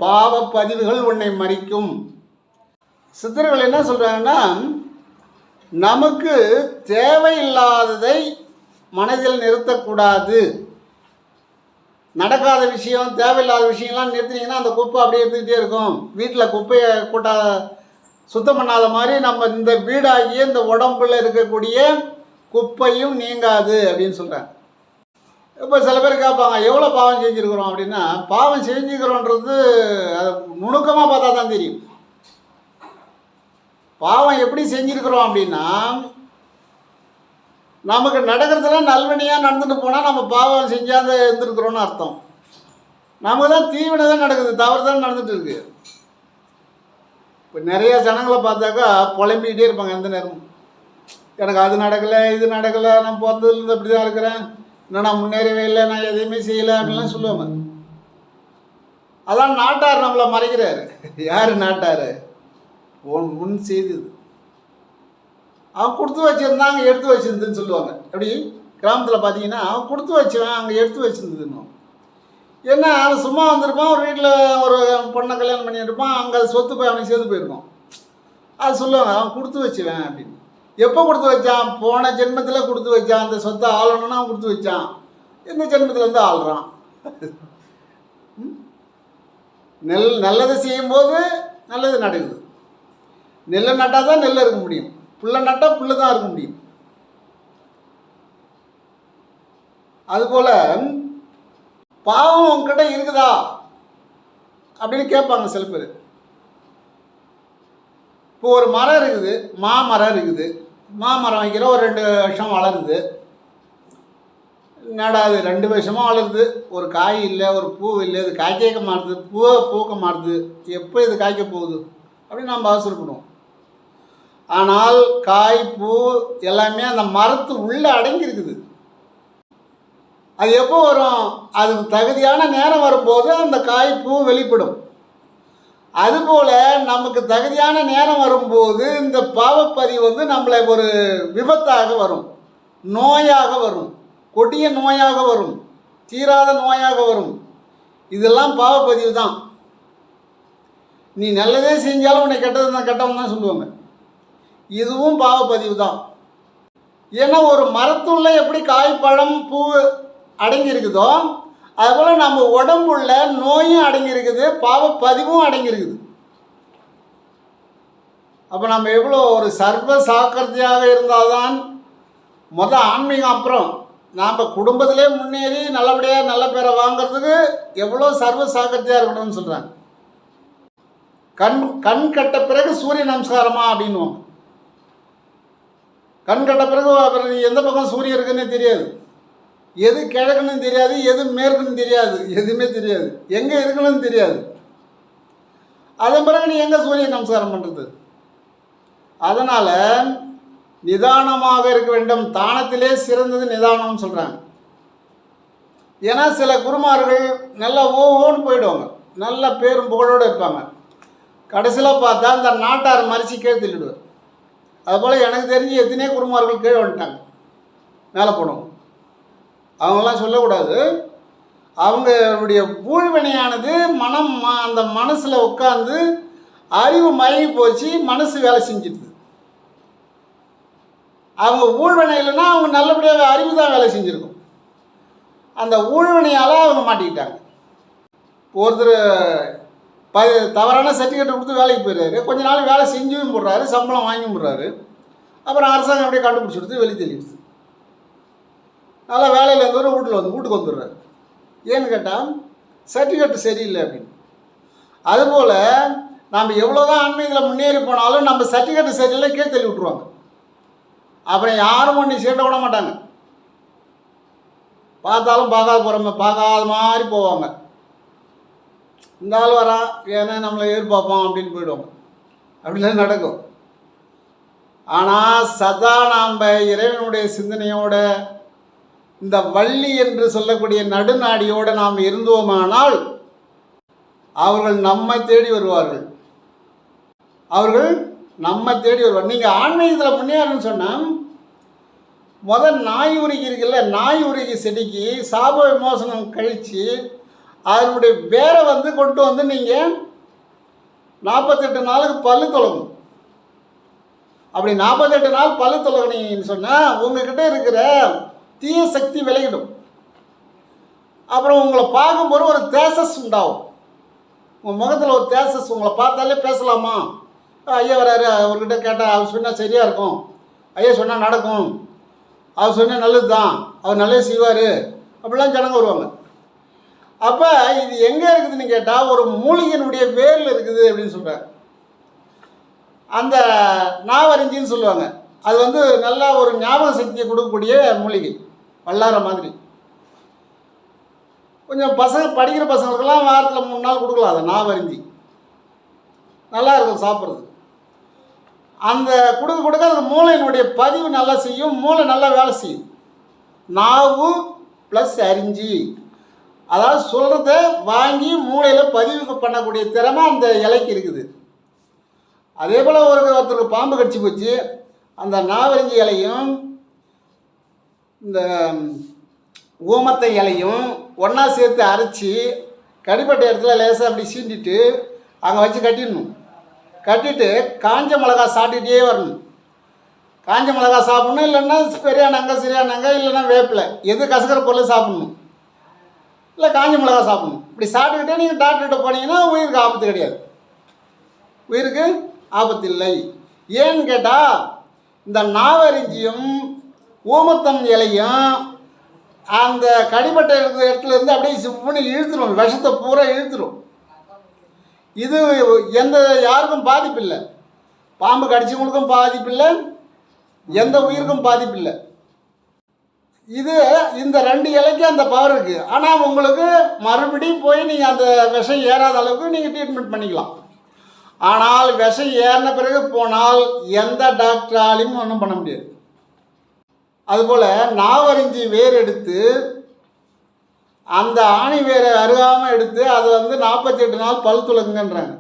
பாவ பதிவுகள் உன்னை மறிக்கும். சித்தர்கள் என்ன சொல்கிறாங்கன்னா, நமக்கு தேவையில்லாததை மனதில் நிறுத்தக்கூடாது. நடக்காத விஷயம், தேவையில்லாத விஷயம்லாம் நிறுத்தினீங்கன்னா அந்த குப்பை அப்படியே எடுத்துக்கிட்டே இருக்கும். வீட்டில் குப்பையை சுத்தம் பண்ணாத மாதிரி நம்ம இந்த வீடாகிய இந்த உடம்புல இருக்கக்கூடிய குப்பையும் நீங்காது அப்படின்னு சொல்கிறாங்க. இப்போ சில பேர் கேட்பாங்க, எவ்வளோ பாவம் செஞ்சுருக்கிறோம் அப்படின்னா, பாவம் செஞ்சுக்கிறோன்றது அது நுணுக்கமாக பார்த்தா தான் தெரியும். பாவம் எப்படி செஞ்சுருக்கிறோம் அப்படின்னா, நமக்கு நடக்கிறதுலாம் நல்வனியாக நடந்துட்டு போனால் நம்ம பாவம் செஞ்சாத இருந்துருக்குறோன்னு அர்த்தம். நமக்கு தான் தீவினை தான் நடக்குது, தவறு தான் நடந்துட்டு இருக்கு. இப்போ நிறைய ஜனங்களை பார்த்தாக்கா புலம்பிக்கிட்டே இருப்பாங்க எந்த நேரமும். எனக்கு அது நடக்கலை, இது நடக்கலை, நான் பிறந்ததுலேருந்து அப்படி தான் இருக்கிறேன், இன்னும் நான் முன்னேறவே இல்லை, நான் எதையுமே செய்யலை அப்படின்லாம் சொல்லுவாங்க. அதான் நாட்டார் நம்மளை மறைக்கிறாரு. யார் நாட்டார்? முன் செய்தது. அவன் கொடுத்து வச்சுருந்தாங்க, எடுத்து வச்சுருந்துன்னு சொல்லுவாங்க. எப்படி கிராமத்தில் பார்த்தீங்கன்னா, அவன் கொடுத்து வச்சுவேன், அங்கே எடுத்து வச்சுருந்ததுன்னு. என்ன, அவன் சும்மா வந்திருப்பான், ஒரு வீட்டில் ஒரு பொண்ணை கல்யாணம் பண்ணியிருப்பான், அங்கே சொத்து போய் அவனுக்கு சேர்ந்து போயிருப்பான். அது சொல்லுவாங்க, அவன் கொடுத்து வச்சுவேன் அப்படின்னு. எப்போ கொடுத்து வச்சான்? போன ஜென்மத்தில் கொடுத்து வச்சான். அந்த சொத்தை ஆளணும்னா அவன் கொடுத்து வச்சான். இந்த ஜென்மத்தில் வந்து ஆள்றான். நல்லது செய்யும்போது நல்லது நடக்குது. நெல்லை நட்டால் தான் நெல் இருக்க முடியும், புல்லை நட்டால் புல்லு தான் இருக்க முடியும். அதுபோல் பாவம் உங்ககிட்ட இருக்குதா அப்படின்னு கேட்பாங்க சில பேர். இப்போ ஒரு மரம் இருக்குது, மாமரம் இருக்குது. மாமரம் வைக்கிற ஒரு 2 வருஷம் வளருது. என்னடா அது 2 வருஷமாக வளருது, ஒரு காய் இல்லை, ஒரு பூ இல்லை, இது காய்க்க மாட்டுது, பூவை பூக்க மாட்டுது, எப்போ இது காய்க்க போகுது அப்படின்னு நம்ம அவசரப்படுவோம். ஆனால் காய் பூ எல்லாமே அந்த மரத்து உள்ளே அடங்கி இருக்குது. அது எப்போ வரும்? அதுக்கு தகுதியான நேரம் வரும்போது அந்த காய் பூ வெளிப்படும். அதுபோல் நமக்கு தகுதியான நேரம் வரும்போது இந்த பாவப்பதிவு வந்து நம்மளை ஒரு விபத்தாக வரும், நோயாக வரும், கொடிய நோயாக வரும், தீராத நோயாக வரும். இதெல்லாம் பாவப்பதிவு தான். நீ நல்லதே செஞ்சாலும் உன்னை கெட்டவன் தான் சொல்லுவாங்க. இதுவும் பாவப்பதிவு தான். ஏன்னா ஒரு மரத்துள்ள எப்படி காய் பழம் பூ அடங்கி இருக்குதோ, அதுபோல் நம்ம உடம்புள்ள நோயும் அடங்கி இருக்குது, பாவப்பதிவும் அடங்கி இருக்குது. அப்போ நம்ம எவ்வளோ ஒரு சர்வ சாக்கிரதையாக இருந்தால்தான் ஆன்மீகம், அப்புறம் நாம் குடும்பத்திலே முன்னேறி நல்லபடியாக நல்ல பேரை வாங்கிறதுக்கு எவ்வளோ சர்வ சாக்கிரதையாக இருக்கணும்னு சொல்கிறாங்க. கண் கட்ட பிறகு சூரிய நமஸ்காரமா அப்படின்வாங்க. கண் கட்ட பிறகு அப்புறம் எந்த பக்கம் சூரியன் இருக்குன்னு தெரியாது, எது கிழக்குன்னு தெரியாது, எது மேற்குன்னு தெரியாது, எதுவுமே தெரியாது, எங்கே இருக்கணும்னு தெரியாது. அதன் பிறகு நீ எங்கே சூரிய நமஸ்காரம் பண்ணுறது? அதனால் நிதானமாக இருக்க வேண்டும். தானத்திலே சிறந்தது நிதானம்னு சொல்கிறாங்க. ஏன்னா சில குருமார்கள் நல்லா ஓன்னு போயிடுவாங்க, நல்ல பேரும் புகழோடு இருப்பாங்க. கடைசியில் பார்த்தா அந்த நாட்டார் மறித்து கீழே தள்ளிடுவார். அதுபோல் எனக்கு தெரிஞ்சு எத்தனையோ குருமார்கள் கீழே வந்துட்டாங்க, மேலே போனவங்க. அவங்களாம் சொல்லக்கூடாது. அவங்களுடைய ஊழ்வினையானது அந்த மனசில் உட்காந்து அறிவு மயங்கி போச்சு, மனசு வேலை செஞ்சிடுது. அவங்க ஊழ்வினை இல்லைன்னா அவங்க நல்லபடியாக அறிவு தான் வேலை செஞ்சுருக்கும். அந்த ஊழ்வினையால் அவங்க மாட்டிக்கிட்டாங்க. ஒருத்தர் தவறான சர்டிஃபிகேட் கொடுத்து வேலைக்கு போயிடுறாரு, கொஞ்ச நாள் வேலை செஞ்சும் போடுறாரு, சம்பளம் வாங்கியும் போடுறாரு. அப்புறம் அரசாங்கம் அப்படியே கண்டுபிடிச்சிடுது, வெளியே தள்ளிடுது. நல்லா வேலையில் இருந்தவர் வீட்டுக்கு வந்துடுறாரு. ஏன்னு கேட்டால் சர்டிஃபிகேட் சரியில்லை அப்படின்னு. அதுபோல் நம்ம எவ்வளோ தான் ஆன்மீகத்தில் முன்னேறி போனாலும் நம்ம சர்டிஃபிகேட் சரியில்லை கீழே தள்ளி விட்ருவாங்க. அப்புறம் யாரும் ஒன்று சேர்ட்ட விட மாட்டாங்க. பார்த்தாலும் பார்க்காத மாதிரி போவாங்க. இந்த ஆள் வரான் ஏன்னா நம்மளை எதிர்பார்ப்போம் அப்படின்னு போயிடுவாங்க. அப்படிலாம் நடக்கும். ஆனால் சதா நாம் இறைவனுடைய சிந்தனையோட இந்த வள்ளி என்று சொல்லக்கூடிய நடுநாடியோடு நாம் இருந்தோமானால் அவர்கள் நம்மை தேடி வருவார்கள். நீங்கள் ஆன்மீகத்தில் முன்னேறணும்னு சொன்னால் நாய் உருகி இருக்குல்ல, நாய் உருகி செடிக்கு சாப விமோசனம் கழித்து அதனுடைய வேரை கொண்டு வந்து நீங்கள் 48 நாளுக்கு பல்லு தொலைக்கணும். அப்படி 48 நாள் பல்லு தொலைக்கணுன்னு சொன்னால் உங்ககிட்ட இருக்கிற தீய சக்தி விலகிடும். அப்புறம் உங்களை பார்க்கும்போது ஒரு தேசஸ் உண்டாகும். உங்கள் முகத்தில் ஒரு தேசஸ், உங்களை பார்த்தாலே பேசலாமா, ஐயா வராரு, அவர்கிட்ட கேட்டால் அவர் சொன்னால் சரியாக இருக்கும், ஐயா சொன்னால் நடக்கும், அவர் சொன்னால் நல்லது தான், அவர் நல்லது செய்வார், அப்படிலாம் ஜனங்க வருவாங்க. அப்போ இது எங்கே இருக்குதுன்னு கேட்டால் ஒரு மூலிகையினுடைய வேரில் இருக்குது அப்படின்னு சொல்கிறாங்க. அந்த நாவரிஞ்சின்னு சொல்லுவாங்க. அது நல்லா ஒரு ஞாபக சக்தியை கொடுக்கக்கூடிய மூலிகை, வல்லார மாதிரி. கொஞ்சம் படிக்கிற பசங்களுக்கெல்லாம் வாரத்தில் 3 நாள் கொடுக்கலாம். அதை நாவரிஞ்சி நல்லா இருக்கும் சாப்பிட்றது. அந்த கொடுக்க அது மூளையினுடைய பதிவு நல்லா செய்யும், மூளை நல்லா வேலை செய்யும். நாவு ப்ளஸ் அரிஞ்சி, அதாவது சொல்கிறத வாங்கி மூளையில் பதிவு பண்ணக்கூடிய திறமை அந்த இலைக்கு இருக்குது. அதே போல் ஒருத்தருக்கு பாம்பு கடிச்சு போச்சு, அந்த நாவரிஞ்சி இலையும் இந்த ஊமத்தை இலையும் ஒன்றா சேர்த்து அரைச்சி கடிப்பட்ட இடத்துல லேசாக அப்படி சீண்டிட்டு அங்கே வச்சு கட்டிடணும். கட்டிட்டு காஞ்ச மிளகா சாப்பிட்டுட்டே வரணும். காஞ்ச மிளகா சாப்பிட்ணும், இல்லைன்னா பெரியானங்க சிறியானங்க, இல்லைன்னா வேப்பிலை, எது கசக்கிற பொருள் சாப்பிட்ணும், இல்லை காஞ்ச மிளகா சாப்பிட்ணும். இப்படி சாப்பிட்டுக்கிட்டே நீங்கள் டாக்டர்கிட்ட போனீங்கன்னா உயிருக்கு ஆபத்து கிடையாது, உயிருக்கு ஆபத்து இல்லை. ஏன்னு கேட்டால் இந்த நாவரிஞ்சியும் ஊமத்தம் இலையும் அந்த கடிப்பட்ட இடத்துல இருந்து அப்படியே சிப்புன்னு இழுத்துரும், விஷத்தை பூரா இழுத்துரும். இது யாருக்கும் பாதிப்பில்லை, பாம்பு கடிச்சவங்களுக்கும் பாதிப்பில்லை, எந்த உயிருக்கும் பாதிப்பில்லை. இந்த 2 இலைக்கு அந்த பவர் இருக்குது. ஆனால் உங்களுக்கு மறுபடியும் போய் நீங்கள் அந்த விஷம் ஏறாத அளவுக்கு நீங்கள் ட்ரீட்மெண்ட் பண்ணிக்கலாம். ஆனால் விஷம் ஏறின பிறகு போனால் எந்த டாக்டராலையும் ஒன்றும் பண்ண முடியாது. அதுபோல் நாவரிஞ்சி வேர் எடுத்து அந்த ஆணி வேரை அருகாமல் எடுத்து அதை 48 நாள் பல் துளக்குங்கன்றாங்க.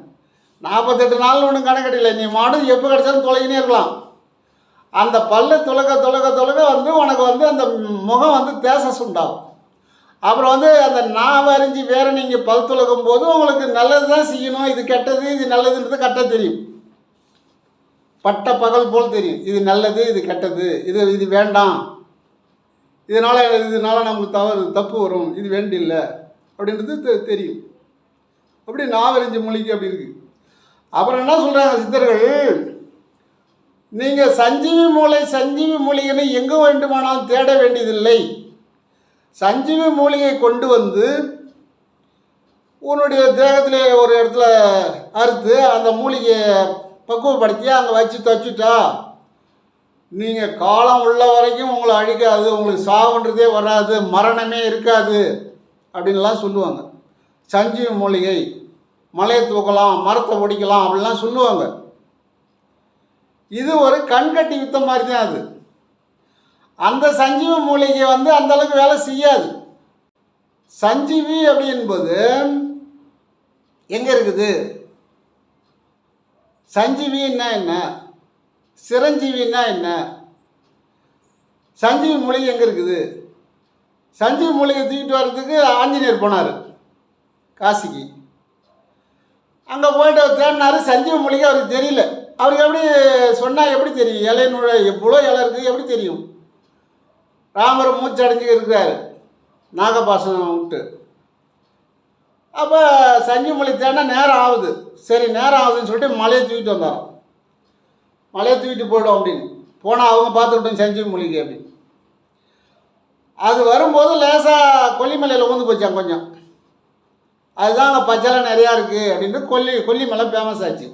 48 நாள்னு ஒன்றும் கணக்கெடில்லை, நீ மாடு எப்போ கிடச்சாலும் துளைக்கினே இருக்கலாம். அந்த பல்லு துளக்க உனக்கு அந்த முகம் தேசஸ் உண்டாகும். அப்புறம் அந்த நாவரிஞ்சி வேரை நீங்கள் பல் துளக்கும் போது உங்களுக்கு நல்லது தான் செய்யணும், இது கெட்டது இது நல்லதுன்றது கரெக்டாக தெரியும். பட்ட பகல் போல் தெரியும், இது நல்லது இது கெட்டது, இது வேண்டாம், இதனால் நமக்கு தப்பு வரும், இது வேண்டியில்லை அப்படின்றது தெரியும். அப்படி நாவரிஞ்சி மூலிகை அப்படி இருக்குது. அப்புறம் என்ன சொல்கிறாங்க சித்தர்கள், நீங்கள் சஞ்சீவி மூலிகைன்னு எங்கே வேண்டுமானாலும் தேட வேண்டியதில்லை. சஞ்சீவி மூலிகை கொண்டு உன்னுடைய தேகத்திலே ஒரு இடத்துல அறுத்து அந்த மூலிகையை பக்குவப்படுத்தி அங்கே வச்சு தச்சுட்டா நீங்கள் காலம் உள்ள வரைக்கும் உங்களை அழிக்காது, உங்களுக்கு சாவுன்றதே வராது, மரணமே இருக்காது அப்படின்லாம் சொல்லுவாங்க. சஞ்சீவி மூலிகை, மலையை தூக்கலாம், மரத்தை ஒடிக்கலாம் அப்படின்லாம் சொல்லுவாங்க. இது ஒரு கண்கட்டி வித்த மாதிரி தான். அது அந்த சஞ்சீவி மூலிகை அந்தளவுக்கு வேலை செய்யாது. சஞ்சீவி அப்படி என்பது எங்கே இருக்குது? சஞ்சீவின்னா என்ன, சிரஞ்சீவின்னா என்ன, சஞ்சீவி மூலிகை எங்கே இருக்குது? சஞ்சீவி மூலிகை தூக்கிட்டு வர்றதுக்கு ஆஞ்சநேயர் போனார் காசிக்கு. அங்கே போய்ட்டு தேடினார், சஞ்சீவி மூலிகை அவருக்கு தெரியல. அவருக்கு எப்படி சொன்னால் எப்படி தெரியும்? இலையினுடைய எவ்வளோ இலை இருக்குது எப்படி தெரியும்? ராமர் மூச்சடைஞ்சு இருக்கிறார் நாகபாசனம் விட்டு. அப்போ சஞ்சீவி மூலிகை தேடினா நேரம் ஆகுது. சரி நேரம் ஆகுதுன்னு சொல்லிட்டு மலையை தூக்கிட்டு வந்தார். மலையை தூக்கிட்டு போய்டும் அப்படின்னு போனால் அவங்க பார்த்துக்கிட்டோம் சஞ்சீவி மூலிகை அப்படின்னு. அது வரும்போது லேசாக கொல்லிமலையில் ஊந்து போச்சான் கொஞ்சம். அதுதான் அங்கே பச்சளை நிறையா இருக்குது அப்படின்ட்டு கொல்லிமலை ஃபேமஸ் ஆச்சு.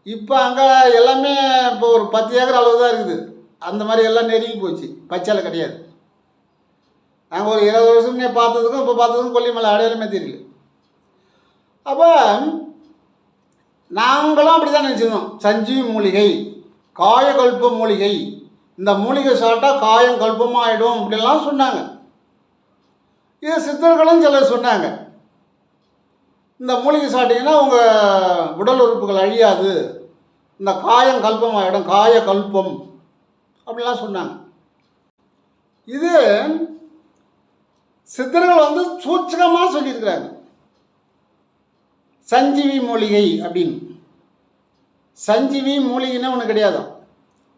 இப்போ அங்கே எல்லாமே இப்போ ஒரு 10 ஏக்கர் அளவு தான் இருக்குது. அந்த மாதிரி எல்லாம் நெருங்கி போச்சு, பச்சளை கிடையாது. நாங்கள் ஒரு 20 வருஷம் முன்னே பார்த்ததுக்கும் இப்போ பார்த்ததுக்கும் கொல்லிமலை அடையாளமே தெரியல. அப்போ நாங்களும் அப்படி தான் நினச்சிருந்தோம். சஞ்சீவி மூலிகை, காயகல்ப மூலிகை, இந்த மூலிகை சாப்பிட்டா காயம் கல்பமாகிடும் அப்படிலாம் சொன்னாங்க. இது சித்தர்களும் சிலர் சொன்னாங்க, இந்த மூலிகை சாப்பிட்டீங்கன்னா உங்கள் உடல் உறுப்புகள் அழியாது, இந்த காயம் கல்பமாகிடும், காய கல்பம் அப்படிலாம் சொன்னாங்க. இது சித்தர்கள் வந்து சூட்சகமாக சொல்லியிருக்கிறாங்க. சஞ்சீவி மூலிகை அப்படின்னு. சஞ்சீவி மூலிகைன்னு ஒன்று கிடையாது.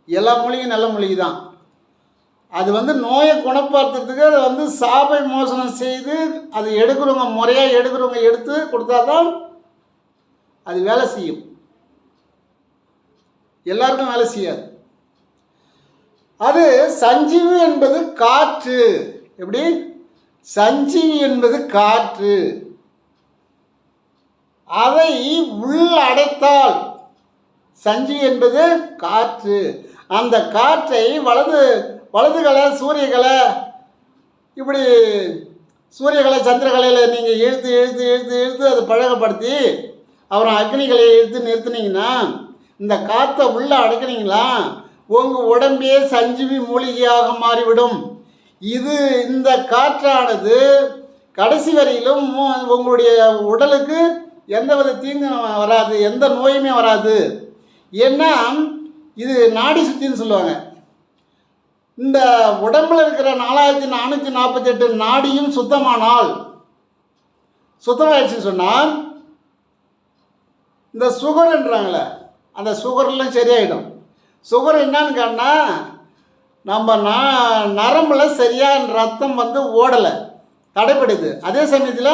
எல்லா மூலிகையும் நல்ல மூலிகை தான். அது வந்து நோயை குணப்படுத்துறதுக்கு அதை வந்து சாபை மோசனம் செய்து அது எடுக்கிறவங்க முறையாக எடுக்கிறவங்க எடுத்து கொடுத்தா தான் அது வேலை செய்யும். எல்லாருக்கும் வேலை செய்யாது. அது சஞ்சீவி என்பது காற்று. எப்படி? சஞ்சீவி என்பது காற்று. அதை உள் அடைத்தால் சஞ்சீவி என்பது காற்று. அந்த காற்றை வலதுகளை சூரியகலை, இப்படி சூரியகலை சந்திரகலையில் நீங்கள் இழுத்து இழுத்து இழுத்து இழுத்து அதை பழகப்படுத்தி அப்புறம் அக்னிகளை இழுத்து நிறுத்தினீங்கன்னா, இந்த காற்றை உள்ளே அடைக்கினீங்களா, உங்கள் உடம்பே சஞ்சீவி மூலிகையாக மாறிவிடும். இந்த காற்றானது கடைசி வரையிலும் உங்களுடைய உடலுக்கு எந்தவித தீங்கும் வராது, எந்த நோயுமே வராது. ஏன்னா இது நாடி சுத்தின்னு சொல்லுவாங்க. இந்த உடம்பில் இருக்கிற 4448 நாடியும் சுத்தமாயிடுச்சுன்னு சொன்னால் இந்த சுகர்ன்றாங்களே, அந்த சுகர்லாம் சரியாயிடும். சுகர் என்னன்னு கேட்டா, நம்ம நரம்பில் சரியாக ரத்தம் வந்து ஓடலை, தடைப்படுது. அதே சமயத்தில்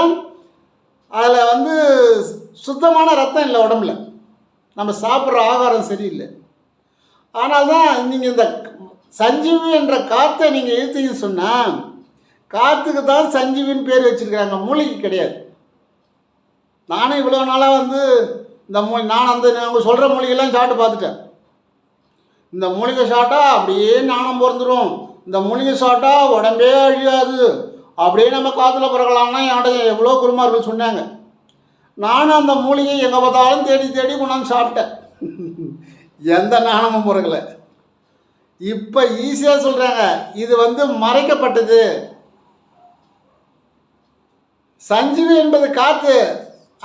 அதில் வந்து சுத்தமான ரத்தம் இல்லை உடம்புல, நம்ம சாப்பிட்ற ஆகாரம் சரியில்லை. ஆனால் தான் நீங்கள் இந்த சஞ்சீவி என்ற காற்றை நீங்கள் இழுத்தீங்கன்னு சொன்னால், காற்றுக்கு தான் சஞ்சீவின்னு பேர் வச்சுருக்கிறாங்க, மூலிகை கிடையாது. நானும் இவ்வளோ நாளாக வந்து இந்த நான் அவங்க சொல்கிற மூலிகைலாம் சாப்பிட்டு பார்த்துட்டேன். இந்த மூலிகை சாப்பிட்டா அப்படியே ஞானம் பிறந்துடும், இந்த மூலிகை சாப்பிட்டா உடம்பே அழியாது, அப்படியே நம்ம காற்றுல பிறக்கலாம்னா என்கிட்ட எவ்வளோ குருமார்கள் சொன்னாங்க. நானும் அந்த மூலிகை எங்கே பார்த்தாலும் தேடி தேடி கொண்டாந்து சாப்பிட்டேன். எந்த ஞானமும் பிறக்கலை. இப்போ ஈஸியாக சொல்கிறாங்க, இது வந்து மறைக்கப்பட்டது. சஞ்சீவி என்பது காற்று.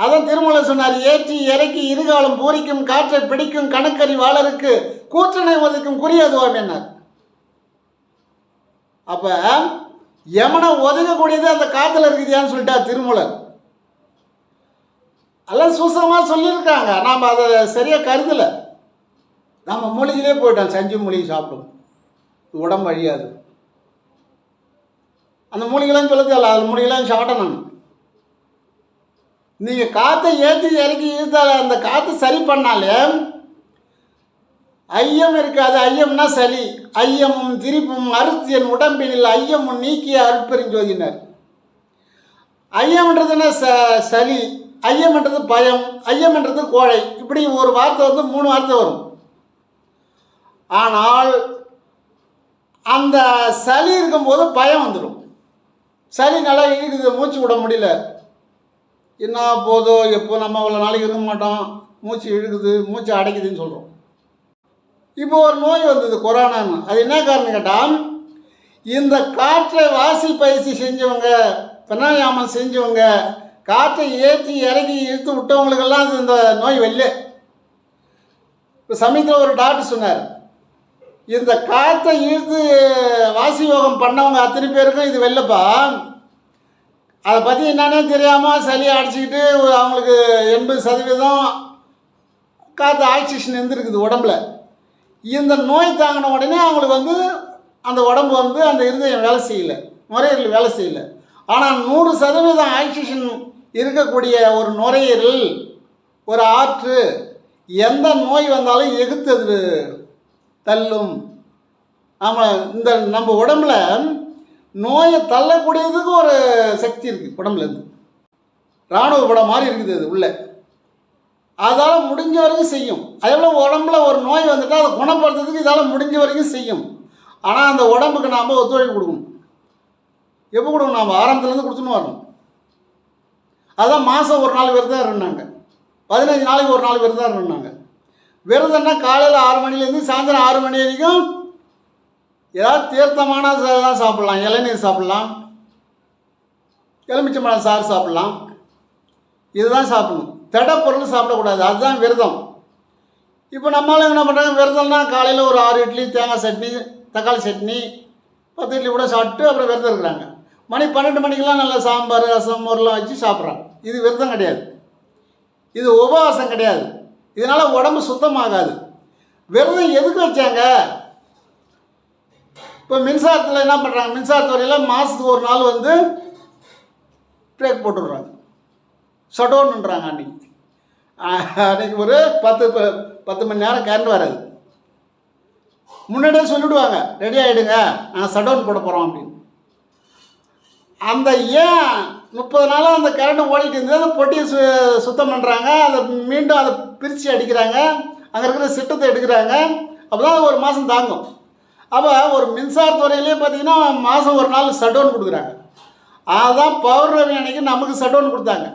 அதான் திருமூலர் சொன்னார், ஏற்றி இறக்கி இருகாலம் பூரிக்கும் காற்றை பிடிக்கும் கணக்கறிவாளருக்கு கூற்றனை ஒதுக்கும் குறியதுவாம் என்னார். அப்போ யமனை ஒதுக்கக்கூடியது அந்த காற்றுல இருக்குதியான்னு சொல்லிட்டார் திருமூலர். எல்லாம் சூசகமாக சொல்லியிருக்காங்க, நாம் அதை சரியாக கருதலை. நம்ம மூலிகையிலே போயிட்டோம், சஞ்சீவி மூலிகை சாப்பிடும், உடம்பு அழியாது. அந்த மூலிகைலாம் சொல்ல தேவை, அது மூலிகைலாம் சாப்பிட்டேன் நான். நீங்கள் காற்றை ஏற்றி இறக்கி இழுத்தால அந்த காற்று சரி பண்ணாலே ஐயம் இருக்காது. ஐயம்னா சளி. ஐயமும் திரிப்பும் அறுத்தியன் உடம்பினில் ஐயமும் நீக்கிய அருட்பெருஞ்சோதினர். ஐயம்ன்றதுன்னா சளி, ஐயம்ன்றது பயம், ஐயம்ன்றது கோழை. இப்படி ஒரு வார்த்தை வந்து 3 வார்த்தை வரும். ஆனால் அந்த சளி இருக்கும்போது பயம் வந்துடும். சளி நல்லா இழுக்குது, மூச்சு விட முடியல, என்ன போதோ எப்போ நம்ம அவ்வளோ நாளைக்கு இருக்க மாட்டோம், மூச்சு இழுக்குது, மூச்சு அடைக்குதுன்னு சொல்கிறோம். இப்போ ஒரு நோய் வந்தது, கொரோனான்னு. அது என்ன காரணம் கேட்டால், இந்த காற்றை வாசி பயிற்சி செஞ்சவங்க, பிராணாயாமம் செஞ்சவங்க, காற்றை ஏற்றி இறக்கி இழுத்து விட்டவங்களுக்கெல்லாம் இந்த நோய் வரல. இப்போ சமயத்தில் ஒரு டாக்டர் சொன்னார், இந்த காற்றை இழுத்து வாசி யோகம் பண்ணவங்க அத்தனை பேருக்கும் இது வெள்ளப்பா, அதை பற்றி என்னன்னே தெரியாமல் சளியை அடிச்சுக்கிட்டு அவங்களுக்கு 80% காற்று ஆக்சிஜன் இருந்துருக்குது உடம்புல. இந்த நோய் தாங்கின உடனே அவங்களுக்கு வந்து அந்த உடம்பு வந்து அந்த இருதயம் வேலை செய்யலை, நுரையீரல் வேலை செய்யலை. ஆனால் 100% ஆக்சிஜன் இருக்கக்கூடிய ஒரு நுரையீரல், ஒரு ஆற்று, எந்த நோய் வந்தாலும் எதிர்த்து அது தள்ளும். ஆமாம், இந்த நம்ம உடம்புல நோயை தள்ளக்கூடியதுக்கு ஒரு சக்தி இருக்குது உடம்புல இருந்து. இராணுவ படம் மாதிரி இருக்குது அது உள்ள. அதால் முடிஞ்ச வரைக்கும் செய்யும். அதே போல் உடம்புல ஒரு நோய் வந்துட்டால் அதை குணப்படுத்துறதுக்கு இதால் முடிஞ்ச வரைக்கும் செய்யும். ஆனால் அந்த உடம்புக்கு நாம் ஒத்துழைப்பு கொடுக்கணும். எப்போ கொடுக்கணும்? நாம் ஆரம்பத்துலேருந்து கொடுத்துன்னு வரணும். அதான் மாதம் ஒரு நாள் விரதம் இருந்தாங்க, 15 நாளைக்கு ஒரு நாள் விரதம் இருந்தாங்க. விரதம்னா காலையில் 6 மணிலேருந்து சாயந்தரம் 6 மணி வரைக்கும் ஏதாவது தீர்த்தமான தான் சாப்பிட்லாம். இளநீர் சாப்பிட்லாம், எலுமிச்சம்பழம் சாறு சாப்பிட்லாம். இதுதான் சாப்பிடணும். திட பொருள் சாப்பிடக்கூடாது. அதுதான் விரதம். இப்போ நம்மளால என்ன பண்ணுறாங்க, விரதம்னா காலையில் ஒரு 6 இட்லி, தேங்காய் சட்னி, தக்காளி சட்னி, 10 இட்லி கூட சாப்பிட்டு அப்புறம் விரதம் இருக்கிறாங்க. மணி 12 மணிக்கெல்லாம் நல்லா சாம்பார், ரசம், மோர்லாம் வச்சு சாப்பிட்றாங்க. இது விரதம் கிடையாது, இது உபவாசம் கிடையாது. இதனால் உடம்பு சுத்தமாகாது. விரதம் எதுக்கு வச்சாங்க? இப்போ மின்சாரத்தில் என்ன பண்ணுறாங்க, மின்சாரத்துறையில் மாதத்துக்கு ஒரு நாள் வந்து பிரேக் போட்டுடுறாங்க, ஷட்டவுன்ன்றாங்க. அன்றைக்கி ஒரு 10 மணி நேரம் கரண்ட் வராது. முன்னாடியே சொல்லிவிடுவாங்க, ரெடி ஆகிடுங்க, நாங்கள் ஷட்டவுன் போட போகிறோம் அப்படின்னு. அந்த ஏன் 30 நாளாக அந்த கரண்ட் ஓடிட்டு இருந்தது, அந்த பொட்டியை சுத்தம் பண்ணுறாங்க, அதை மீண்டும் அதை பிரித்து அடிக்கிறாங்க, அங்கே இருக்கிற சிட்டத்தை எடுக்கிறாங்க. அப்போ தான் ஒரு மாதம் தாங்கும். அப்போ ஒரு மின்சாரத்துறையிலே பார்த்திங்கன்னா மாதம் ஒரு நாள் ஷட்டவுன் கொடுக்குறாங்க. அதுதான் பௌர்ணமி அன்னைக்கு நமக்கு ஷட்டவுன் கொடுத்தாங்க.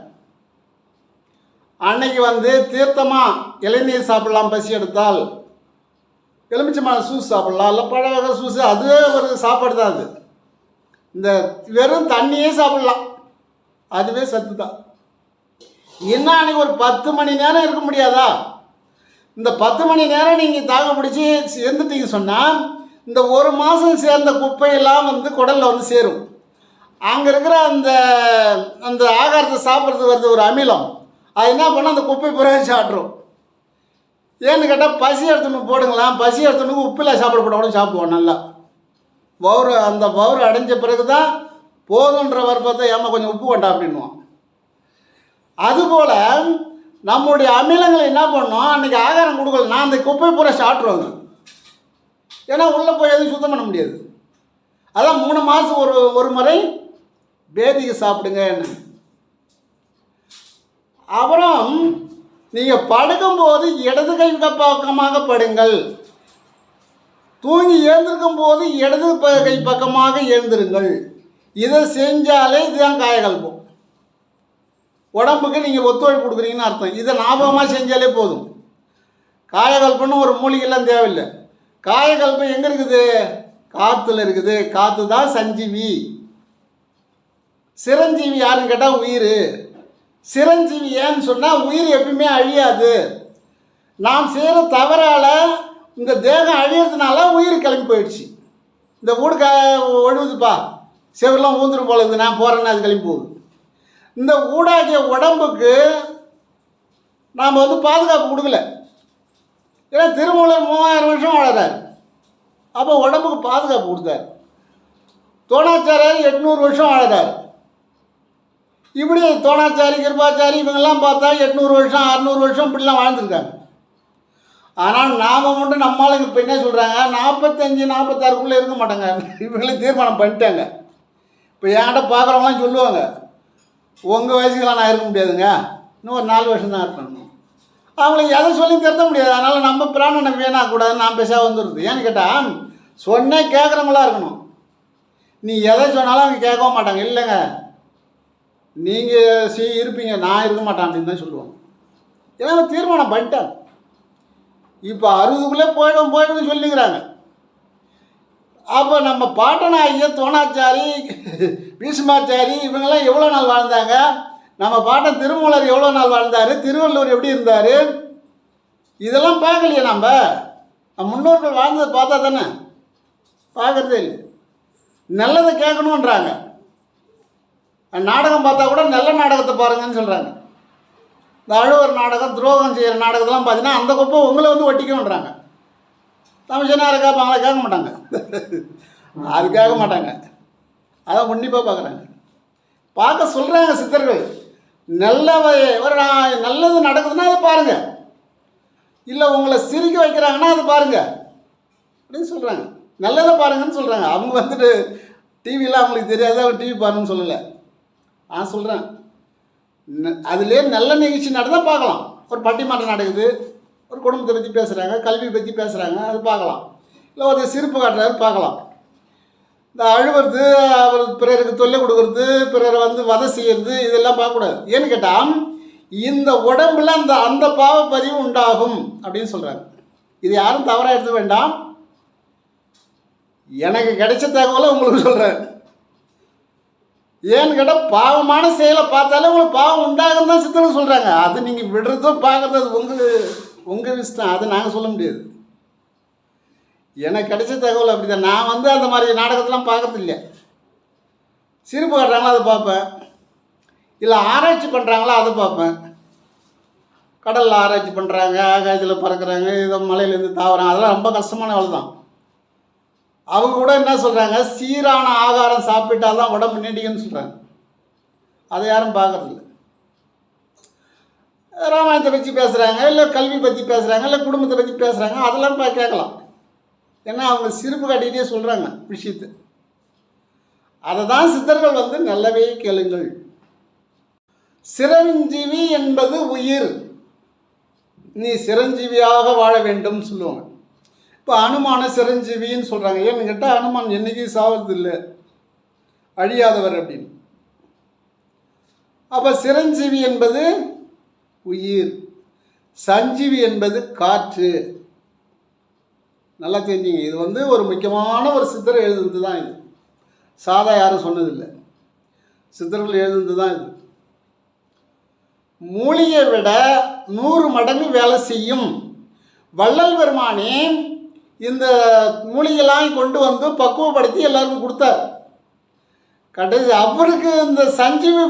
அன்னைக்கு வந்து தீர்த்தமாக இளநீர் சாப்பிட்லாம், பசி எடுத்தால் எலுமிச்சம்பழம் ஜூஸ் சாப்பிட்லாம், இல்லை பழ வகை ஜூஸு, அதுவே ஒரு சாப்பாடு தான். அது இந்த வெறும் தண்ணியே சாப்பிட்லாம், அதுவே சத்து தான். இன்னும் அன்றைக்கி ஒரு 10 மணி நேரம் இருக்க முடியாதா? இந்த 10 மணி நேரம் நீங்கள் தாகம் பிடிச்சி சேர்ந்துட்டீங்க சொன்னால், இந்த ஒரு மாதம் சேர்ந்த குப்பையெல்லாம் வந்து குடலில் வந்து சேரும். அங்கே இருக்கிற அந்த ஆகாரத்தை சாப்பிட்றது வருது ஒரு அமிலம், அது என்ன பண்ணால் அந்த குப்பை பிறகு சாப்பிட்ரும். ஏன்னு கேட்டால் பசி எடுத்துன்னு போடுங்களாம், பசி எடுத்துன்னு உப்பில் சாப்பிடப்படணும், சாப்பிடுவோம் நல்லா. அந்த வவுறு அடைஞ்ச பிறகு தான் போதுன்றவர் பார்த்தா ஏமா கொஞ்சம் உப்பு வேண்டாம் அப்படின்வான். அதுபோல் நம்முடைய அமிலங்களை என்ன பண்ணோம், அன்றைக்கி ஆகாரம் கொடுக்கலன்னா அந்த குப்பை பூரா சாப்பிட்ருவாங்க. ஏன்னா உள்ளே போய் எதுவும் சுத்தம் பண்ண முடியாது. அதான் 3 மாதம் ஒரு முறை பேதிக்கு சாப்பிடுங்க. என்ன அப்புறம் நீங்கள் படுக்கும்போது இடது கை பக்கமாக படுங்கள், தூங்கி எழுந்திருக்கும் போது இடது கை பக்கமாக எழுந்திருங்கள். இதை செஞ்சாலே இதுதான் காயகல்பம். உடம்புக்கு நீங்கள் ஒத்துழைப்பு கொடுக்குறீங்கன்னு அர்த்தம். இதை ஞாபகமாக செஞ்சாலே போதும். காயகல்பம்னு ஒரு மூலிகைலாம் தேவையில்லை. காயகல்பம் எங்கே இருக்குது? காற்றுல இருக்குது. காற்று தான் சஞ்சீவி. சிரஞ்சீவி யாருன்னு கேட்டால் உயிர். சிரஞ்சீவி ஏன்னு சொன்னால் உயிர் எப்பயுமே அழியாது. நாம் செய்கிற தவறால் இந்த தேகம் அழியறதுனால உயிர் கிளம்பி போயிடுச்சு. இந்த வீடு ஒழுகுதுப்பா, செவரெலாம் ஊந்துடும் போல இருக்குது, நான் போகிறேன்னு அது கிளம்பி போகுது. இந்த ஊடாகிய உடம்புக்கு நாம் வந்து பாதுகாப்பு கொடுக்கல. ஏன்னா திருமூலர் 3000 வருஷம் வாழறாரு, அப்போ உடம்புக்கு பாதுகாப்பு கொடுத்தாரு. தோணாச்சாரியார் 800 வருஷம் வாழறாரு. இப்படி தோணாச்சாரி, கிருபாச்சாரி இவங்கெல்லாம் பார்த்தா 800 வருஷம் 600 வருஷம் இப்படிலாம் வாழ்ந்துருக்காங்க. ஆனால் நாம் மட்டும் நம்மளால இப்போ என்ன சொல்கிறாங்க, 45 46க்குள்ளே இருக்க மாட்டாங்க. இவங்களே தீர்மானம் பண்ணிட்டாங்க. இப்போ என்கிட்ட பார்க்குறவங்களாம் சொல்லுவாங்க, உங்கள் வயசுக்கெல்லாம் நான் இருக்க முடியாதுங்க, இன்னும் ஒரு 4 வருஷம் தான் இருக்கணும். அவங்களுக்கு எதை சொல்லி திருத்த முடியாது. அதனால் நம்ம பிராணனை வீணாகக்கூடாதுன்னு நான் பேச வந்துடுது. ஏன்னு கேட்டால் சொன்னே கேட்குறவங்களா இருக்கணும். நீ எதை சொன்னாலும் அவங்க கேட்கவும் மாட்டாங்க. இல்லைங்க நீங்கள் இருப்பீங்க, நான் இருக்க மாட்டேன் அப்படின்னு தான் சொல்லுவாங்க. ஏன்னா தீர்மானம் பண்ணிட்டாங்க. இப்போ 60க்குள்ளே போயிடுன்னு சொல்லிக்கிறாங்க. அப்போ நம்ம பாட்டனாகிய தோணாச்சாரி, பீஷ்மாச்சாரி இவங்கெல்லாம் எவ்வளோ நாள் வாழ்ந்தாங்க? நம்ம பாட்டன் திருமூலர் எவ்வளோ நாள் வாழ்ந்தார்? திருவள்ளுவர் எப்படி இருந்தார்? இதெல்லாம் பார்க்கலையே. நம்ம முன்னோர்கள் வாழ்ந்ததை பார்த்தா தானே, பார்க்குறதே இல்லை. நல்லதை கேட்கணுன்றாங்க. நாடகம் பார்த்தா கூட நல்ல நாடகத்தை பாருங்கன்னு சொல்கிறாங்க. இந்த அழுவர் நாடகம், துரோகம் செய்கிற நாடகத்தெல்லாம் பார்த்தீங்கன்னா அந்த குப்பை உங்களை வந்து ஒட்டிக்கணுன்றாங்க. தமிழ்ச்சனாரை கேட்பாங்களா? கேட்க மாட்டாங்க. அது கேட்க மாட்டாங்க. அதான் உன்னிப்பாக பார்க்குறாங்க. பார்க்க சொல்கிறாங்க சித்தர்கள். நல்லது நடக்குதுன்னா அதை பாருங்கள். இல்லை உங்களை சிரிக்க வைக்கிறாங்கன்னா அதை பாருங்கள். அப்படின்னு சொல்கிறாங்க. நல்லதை பாருங்கன்னு சொல்கிறாங்க. அவங்க வந்துட்டு டிவிலாம் அவங்களுக்கு தெரியாத அவர் டிவி பாருங்கன்னு சொல்லலை. நான் சொல்கிறேன், அதுலேயே நல்ல நிகழ்ச்சி நடந்தால் பார்க்கலாம். ஒரு பட்டிமன்றம் நடக்குது, ஒரு குடும்பத்தை பற்றி பேசுகிறாங்க, கல்வி பற்றி பேசுகிறாங்க, அது பார்க்கலாம். இல்லை ஒரு சிரிப்பு காட்டுறாரு பார்க்கலாம். இந்த அழுவது, அவர் பிறருக்கு தொல்லை கொடுக்கறது, பிறரை வந்து வதை செய்கிறது, இதெல்லாம் பார்க்கக்கூடாது. ஏன்னு கேட்டால் இந்த உடம்புல அந்த பாவப்பதிவு உண்டாகும் அப்படின்னு சொல்கிறாங்க. இது யாரும் தவறாக எடுத்துக்க வேண்டாம். எனக்கு கிடைச்ச தகவலை உங்களுக்கு சொல்கிறேன். ஏன்னு கேட்டால் பாவமான செயலை பார்த்தாலே உங்களுக்கு பாவம் உண்டாகும் தான் சித்தர்கள் சொல்கிறாங்க. அது நீங்கள் விடுறதும் பார்க்குறது அது உங்கள் இஷ்டம். அதை நாங்கள் சொல்ல முடியாது. எனக்கு கிடைச்ச தகவல் அப்படி தான். நான் வந்து அந்த மாதிரி நாடகத்தெலாம் பார்க்கறது இல்லை. சிரிப்பு காட்டுறாங்களா அதை பார்ப்பேன், இல்லை ஆராய்ச்சி பண்ணுறாங்களா அதை பார்ப்பேன். கடலில் ஆராய்ச்சி பண்ணுறாங்க, ஆகாயத்தில் பறக்கிறாங்க, ஏதோ மலையிலேருந்து தாவறாங்க, அதெல்லாம் ரொம்ப கஷ்டமான வேலை தான். அவங்க கூட என்ன சொல்கிறாங்க, சீரான ஆகாரம் சாப்பிட்டால் தான் உடம்பு நீடிக்குன்னு சொல்கிறாங்க. அதை யாரும் பார்க்குறதில்ல. ராமாயணத்தை பற்றி பேசுகிறாங்க, இல்லை கல்வி பற்றி பேசுகிறாங்க, இல்லை குடும்பத்தை பற்றி பேசுகிறாங்க, அதெல்லாம் கேட்கலாம். ஏன்னா அவங்க சிரிப்பு காட்டிகிட்டே சொல்கிறாங்க விஷயத்தை. அதை தான் சித்தர்கள் வந்து நல்லவே கேளுங்கள். சிரஞ்சீவி என்பது உயிர், நீ சிரஞ்சீவியாக வாழ வேண்டும் சொல்லுவாங்க. இப்போ அனுமான சிரஞ்சீவின்னு சொல்கிறாங்க. ஏன்னு கேட்டால் அனுமான் என்றைக்கும் சாவது இல்லை, அழியாதவர் அப்படின்னு. அப்போ சிரஞ்சீவி என்பது உயிர், சஞ்சீவி என்பது காற்று. நல்லா தெரிஞ்சுங்க. இது வந்து ஒரு முக்கியமான ஒரு சித்தர் எழுதுனது தான். இது சாதா யாரும் சொன்னதில்லை, சித்தர்கள் எழுதுனது தான் இது. மூலியை விட 100 மடங்கு வேலை செய்யும் வள்ளல் பெருமானே இந்த மூலிகைலாம் கொண்டு வந்து பக்குவப்படுத்தி எல்லாருக்கும் கொடுத்தார். கடைசி அவருக்கு இந்த சஞ்சீவி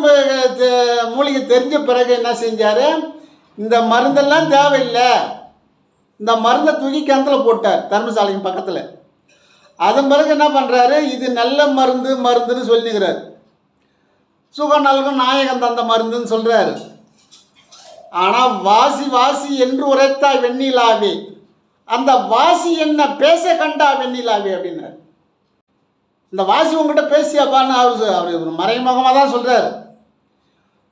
மூலிகை தெரிஞ்ச பிறகு என்ன செஞ்சார், இந்த மருந்தெல்லாம் தேவையில்லை, இந்த மருந்தை தூக்கி கிணத்துல போட்டார் தர்மசாலைக்கு பக்கத்தில். அதன் பிறகு என்ன பண்ணுறாரு, இது நல்ல மருந்துன்னு சொல்லிக்கிறார். சுகம் நல்கும் நாயகன் தந்த மருந்துன்னு சொல்கிறாரு. ஆனால் வாசி என்று உரைத்தாய் வெண்ணிலாவே, அந்த வாசி என்ன பேச கண்டா வெண்ணிலாவே அப்படின்னாரு. இந்த வாசி உங்ககிட்ட பேசியாப்பான்னு அவர் மறைமுகமாக தான் சொல்கிறார்.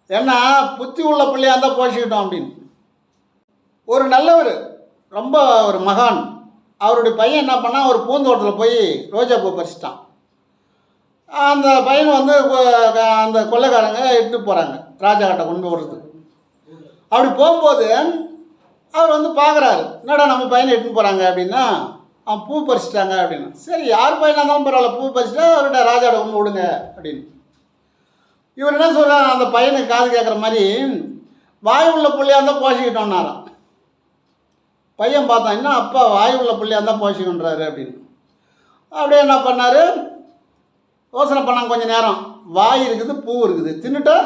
ஏன்னா புத்தி உள்ள பிள்ளையாக இருந்தால் போஷிக்கிட்டோம் அப்படின்னு. ஒரு நல்லவர், ரொம்ப ஒரு மகான், அவருடைய பையன் என்ன பண்ணால் ஒரு பூந்தோட்டத்தில் போய் ரோஜா பூ பறிச்சிட்டான். அந்த பையனை வந்து அந்த கொள்ளைக்காரங்க எடுத்துகிட்டு போகிறாங்க ராஜா கிட்ட கொண்டு போகிறதுக்கு. அப்படி போகும்போது அவர் வந்து பார்க்குறாரு, என்னடா நம்ம பையனை எடுத்துன்னு போகிறாங்க அப்படின்னா, அவன் பூ பறிச்சிட்டாங்க அப்படின்னு. சரி, யார் பையனாக இருந்தாலும் பரவாயில்ல, பூ பறிச்சுட்டா அவர்கிட்ட ராஜாவோட கொண்டு விடுங்க அப்படின்னு. இவர் என்ன சொல்கிறார், அந்த பையனுக்கு காது கேட்குற மாதிரி வாய் உள்ள பிள்ளையாக இருந்தால் போஷிக்கிட்டோன்னாராம். பையன் பார்த்தான், என்ன அப்பா வாய் உள்ள பிள்ளையாக இருந்தால் போஷிக்கன்றாரு அப்படின்னு. அப்படியே என்ன பண்ணார், யோசனை பண்ணாங்க கொஞ்சம் நேரம். வாய் இருக்குது, பூ இருக்குது, தின்னுட்டா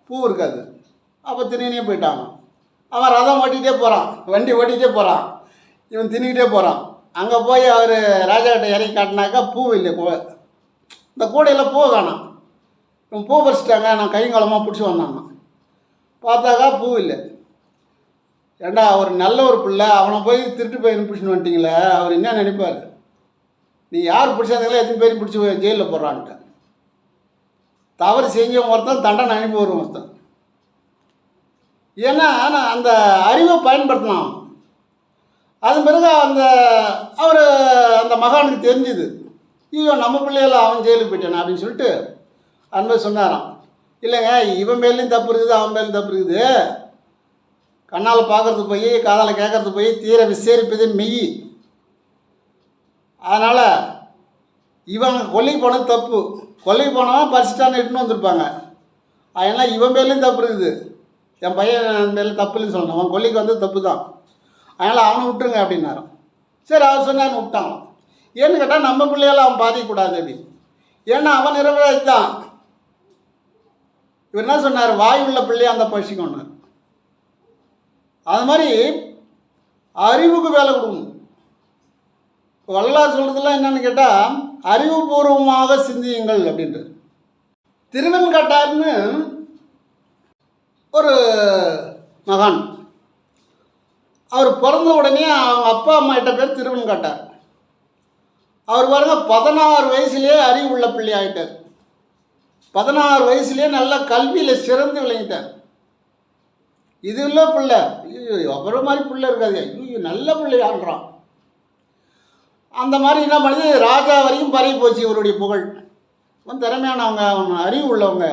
பூ இருக்காது. அப்போ தின்னே போயிட்டாங்க. அவன் ரதம் ஓட்டிகிட்டே போகிறான், வண்டி ஓட்டிகிட்டே போகிறான், இவன் தின்னுக்கிட்டே போகிறான். அங்கே போய் அவர் ராஜாக்கிட்ட இறக்கி காட்டினாக்கா பூ இல்லை, இந்த கூடையில் பூ காணாம். இவன் பூ பறிச்சிட்டாங்க, நான் கைங்காலமாக பிடிச்சி வந்தாங்க. பார்த்தாக்கா பூ இல்லை. ஏண்டா அவர் நல்ல ஒரு பிள்ளை, அவனை போய் திருட்டு போய் பிடிச்சின்னு வந்துட்டிங்களே, அவர் என்ன நினைப்பார், நீ யார் பிடிச்சாங்களோ எத்தனை பேரும் பிடிச்சி ஜெயிலில் போடுறான்ட்டு. தவறு செஞ்சவன் ஒருத்தன், தண்டனை அனுப்பி வரும் ஒருத்தன். ஏன்னா நான் அந்த அறிவை பயன்படுத்தினான். அதன் பிறகு அவர் அந்த மகானுக்கு தெரிஞ்சுது, ஐயோ நம்ம பிள்ளைகள அவன் ஜெயிலுக்கு போயிட்டான் அப்படின்னு சொல்லிட்டு அன்பை சொன்னாராம். இல்லைங்க, இவன் மேலேயும் தப்பு இருக்குது, அவன் மேலேயும் தப்பு இருக்குது. கண்ணால் பார்க்குறது போய் காதால் கேட்குறது போய் தீர விசேரிப்பது மெய். அதனால் இவன் கொல்லைக்கு போனது தப்பு, கொல்லைக்கு போனவன் பறிச்சிட்டான்னு இட்டுன்னு வந்திருப்பாங்க. அதனால் இவன் மேலேயும் தப்பு இருக்குது, என் பையன் மேலே தப்பு இல்லைன்னு சொல்லணும், அவன் கொல்லைக்கு வந்து தப்பு தான், அதனால் அவனை விட்டுருங்க அப்படின்னாரான். சரி, அவர் சொன்னான்னு விட்டாங்க. ஏன்னு கேட்டால் நம்ம பிள்ளையால் அவன் பாதிக்கக்கூடாது அப்படின்னு. ஏன்னா அவன் நிரபராதி தான். இவர் என்ன சொன்னார், வாய் உள்ள பிள்ளையை அந்த பழிச்சிக்கொண்டார். அது மாதிரி அறிவுக்கு வேலை கொடுக்கணும். வள்ளலார் சொல்கிறதுலாம் என்னென்னு கேட்டால், அறிவுபூர்வமாக சிந்தியுங்கள் அப்படின்றது. திருவெண்காட்டார்னு ஒரு மகான், அவர் பிறந்த உடனே அவங்க அப்பா அம்மா கிட்ட பேர் திருவெண்காட்டார். அவர் பாருங்க 16 வயசுலேயே அறிவு உள்ள பிள்ளை ஆகிட்டார். 16 வயசுலேயே நல்ல கல்வியில் சிறந்து விளங்கிட்டார். இது இல்லை பிள்ளை, ஐயோ அப்புறம் மாதிரி பிள்ளை இருக்காது, ஐயோ நல்ல பிள்ளையான்றான். அந்த மாதிரி என்ன பண்ணுது, ராஜா வரைக்கும் பரவி போச்சு இவருடைய புகழ். அவன் திறமையானவங்க, அவன் அறிவு உள்ளவங்க,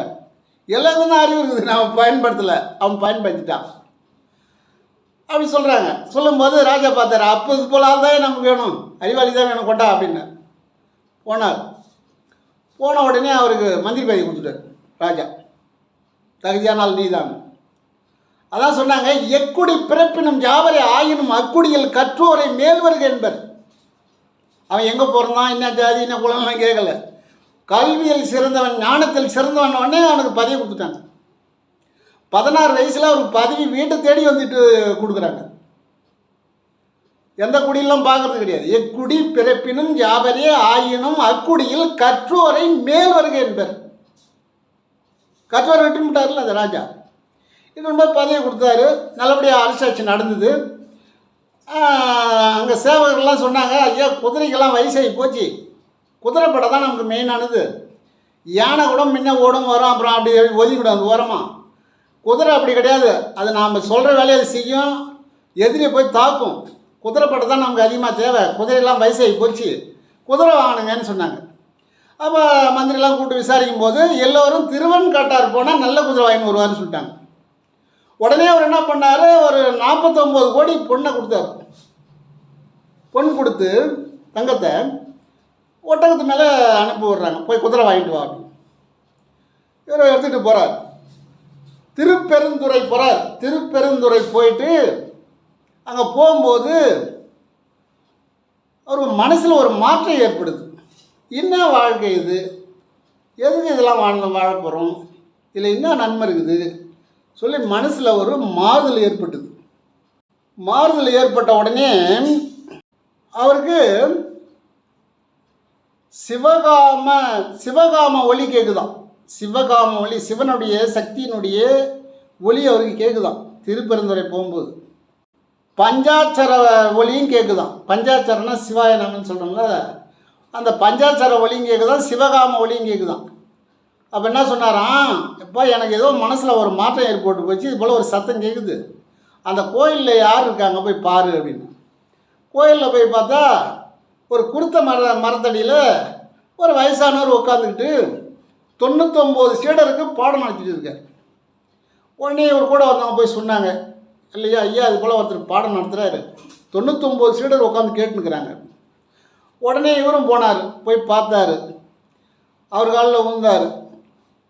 எல்லாருக்கும் தான் அறிவு இருக்குது, நான் பயன்படுத்தலை, அவன் பயன்படுத்திட்டான் அப்படி சொல்கிறாங்க. சொல்லும்போது ராஜா பார்த்தாரு, அப்போ இது போல ஆள் தான் நமக்கு வேணும், அறிவாளி தான் வேணும், கொண்டா அப்படின்னு போனார். போன உடனே அவருக்கு மந்திரி பதவி கொடுத்துட்டார் ராஜா. தகுதியான ஆள் நீ தான். அதான் சொன்னாங்க, எக்குடி பிறப்பினும் யாவரை ஆயினும் அக்குடியில் கற்றோரை மேல்வருக என்பர். அவன் எங்கே பிறந்தான், என்ன ஜாதி, என்ன குலம்லாம் கேட்கல. கல்வியில் சிறந்தவன், ஞானத்தில் சிறந்தவன் உடனே அவனுக்கு பதவி கொடுத்துட்டாங்க. 16 வயசில் அவருக்கு பதவி வீட்டை தேடி வந்துட்டு கொடுக்குறாங்க. எந்த குடியெல்லாம் பார்க்கறது கிடையாது. எக்குடி பிறப்பினும் யாவரே ஆயினும் அக்குடியில் கற்றோரை மேல் வருக என்பர். கற்றோரை விட்டுட்டார்ல அந்த ராஜா. இது ரொம்ப பதவி கொடுத்தாரு. நல்லபடியாக அரசாட்சி நடந்தது. அங்கே சேவகர்கள்லாம் சொன்னாங்க, ஐயா குதிரைக்கெல்லாம் வயசாகி போச்சு, குதிரைப்படை தான் நமக்கு மெயினானது. யானை கூட முன்ன ஓடும் வரும், அப்புறம் அப்படி ஒதுக்கிடும் அது ஓரமாக. குதிரை அப்படி கிடையாது, அது நாம் சொல்கிற வேலையை அது செய்யும், எதிரியை போய் தாக்கும். குதிரைப்படை தான் நமக்கு அதிகமாக தேவை, குதிரையெல்லாம் வயசாகி போச்சு, குதிரை வாங்கினுங்கன்னு சொன்னாங்க. அப்போ மந்திரிலாம் கூப்பிட்டு விசாரிக்கும் போது எல்லோரும் திருவன்காட்டார் போனால் நல்ல குதிரை வாங்கின்னு வருவார்னு சொல்லிட்டாங்க. உடனே அவர் என்ன பண்ணார், ஒரு 49 கோடி பொண்ணை கொடுத்தார். பொன் கொடுத்து தங்கத்தை ஒட்டகத்து மேலே அனுப்பி விடுறாங்க, போய் குதிரை வாங்கிட்டு வா அப்படின்னு. இவர் எடுத்துகிட்டு போகிறார். திருப்பெருந்துறை போகிறார். திருப்பெருந்துறை போயிட்டு அங்கே போகும்போது அவர் மனசில் ஒரு மாற்றம் ஏற்படுது. என்ன வாழ்க்கை இது, எதுக்கு இதெல்லாம் வாழ போகிறோம், இதில் என்ன நன்மை இருக்குது சொல்லி மனசில் ஒரு மாறுதல் ஏற்பட்டது. மாறுதல் ஏற்பட்ட உடனே அவருக்கு சிவகாம ஒலி கேட்குதான். சிவகாம ஒலி, சிவனுடைய சக்தியினுடைய ஒலி அவருக்கு கேட்குதான். திருப்பெருந்துறை போகும்போது பஞ்சாட்சர ஒலியும் கேட்குதான். பஞ்சாட்சரம்னா சிவாய நமன்னு சொல்கிறோம்ல, அந்த பஞ்சாட்சர ஒலியும் கேட்குதான், சிவகாம ஒலியும் கேட்குதான். அப்போ என்ன சொன்னாராம், எப்போ எனக்கு ஏதோ மனசில் ஒரு மாற்றம் ஏற்பட்டு போச்சு, இது போல் ஒரு சத்தம் கேட்குது, அந்த கோயிலில் யார் இருக்காங்க போய் பாரு அப்படின்னு. கோயிலில் போய் பார்த்தா ஒரு குருத்த மரத்தடியில் ஒரு வயசானவர் உட்காந்துக்கிட்டு 99 சீடருக்கு பாடம் நடத்திட்டு இருக்கார். உடனே இவர் கூட வந்தவங்க போய் சொன்னாங்க, இல்லையா ஐயா அது போல் ஒருத்தர் பாடம் நடத்துகிறாரு, 99 சீடர் உட்காந்து கேட்டுனுக்கிறாங்க. உடனே இவரும் போனார், போய் பார்த்தாரு, அவர் காலில் விழுந்தார்.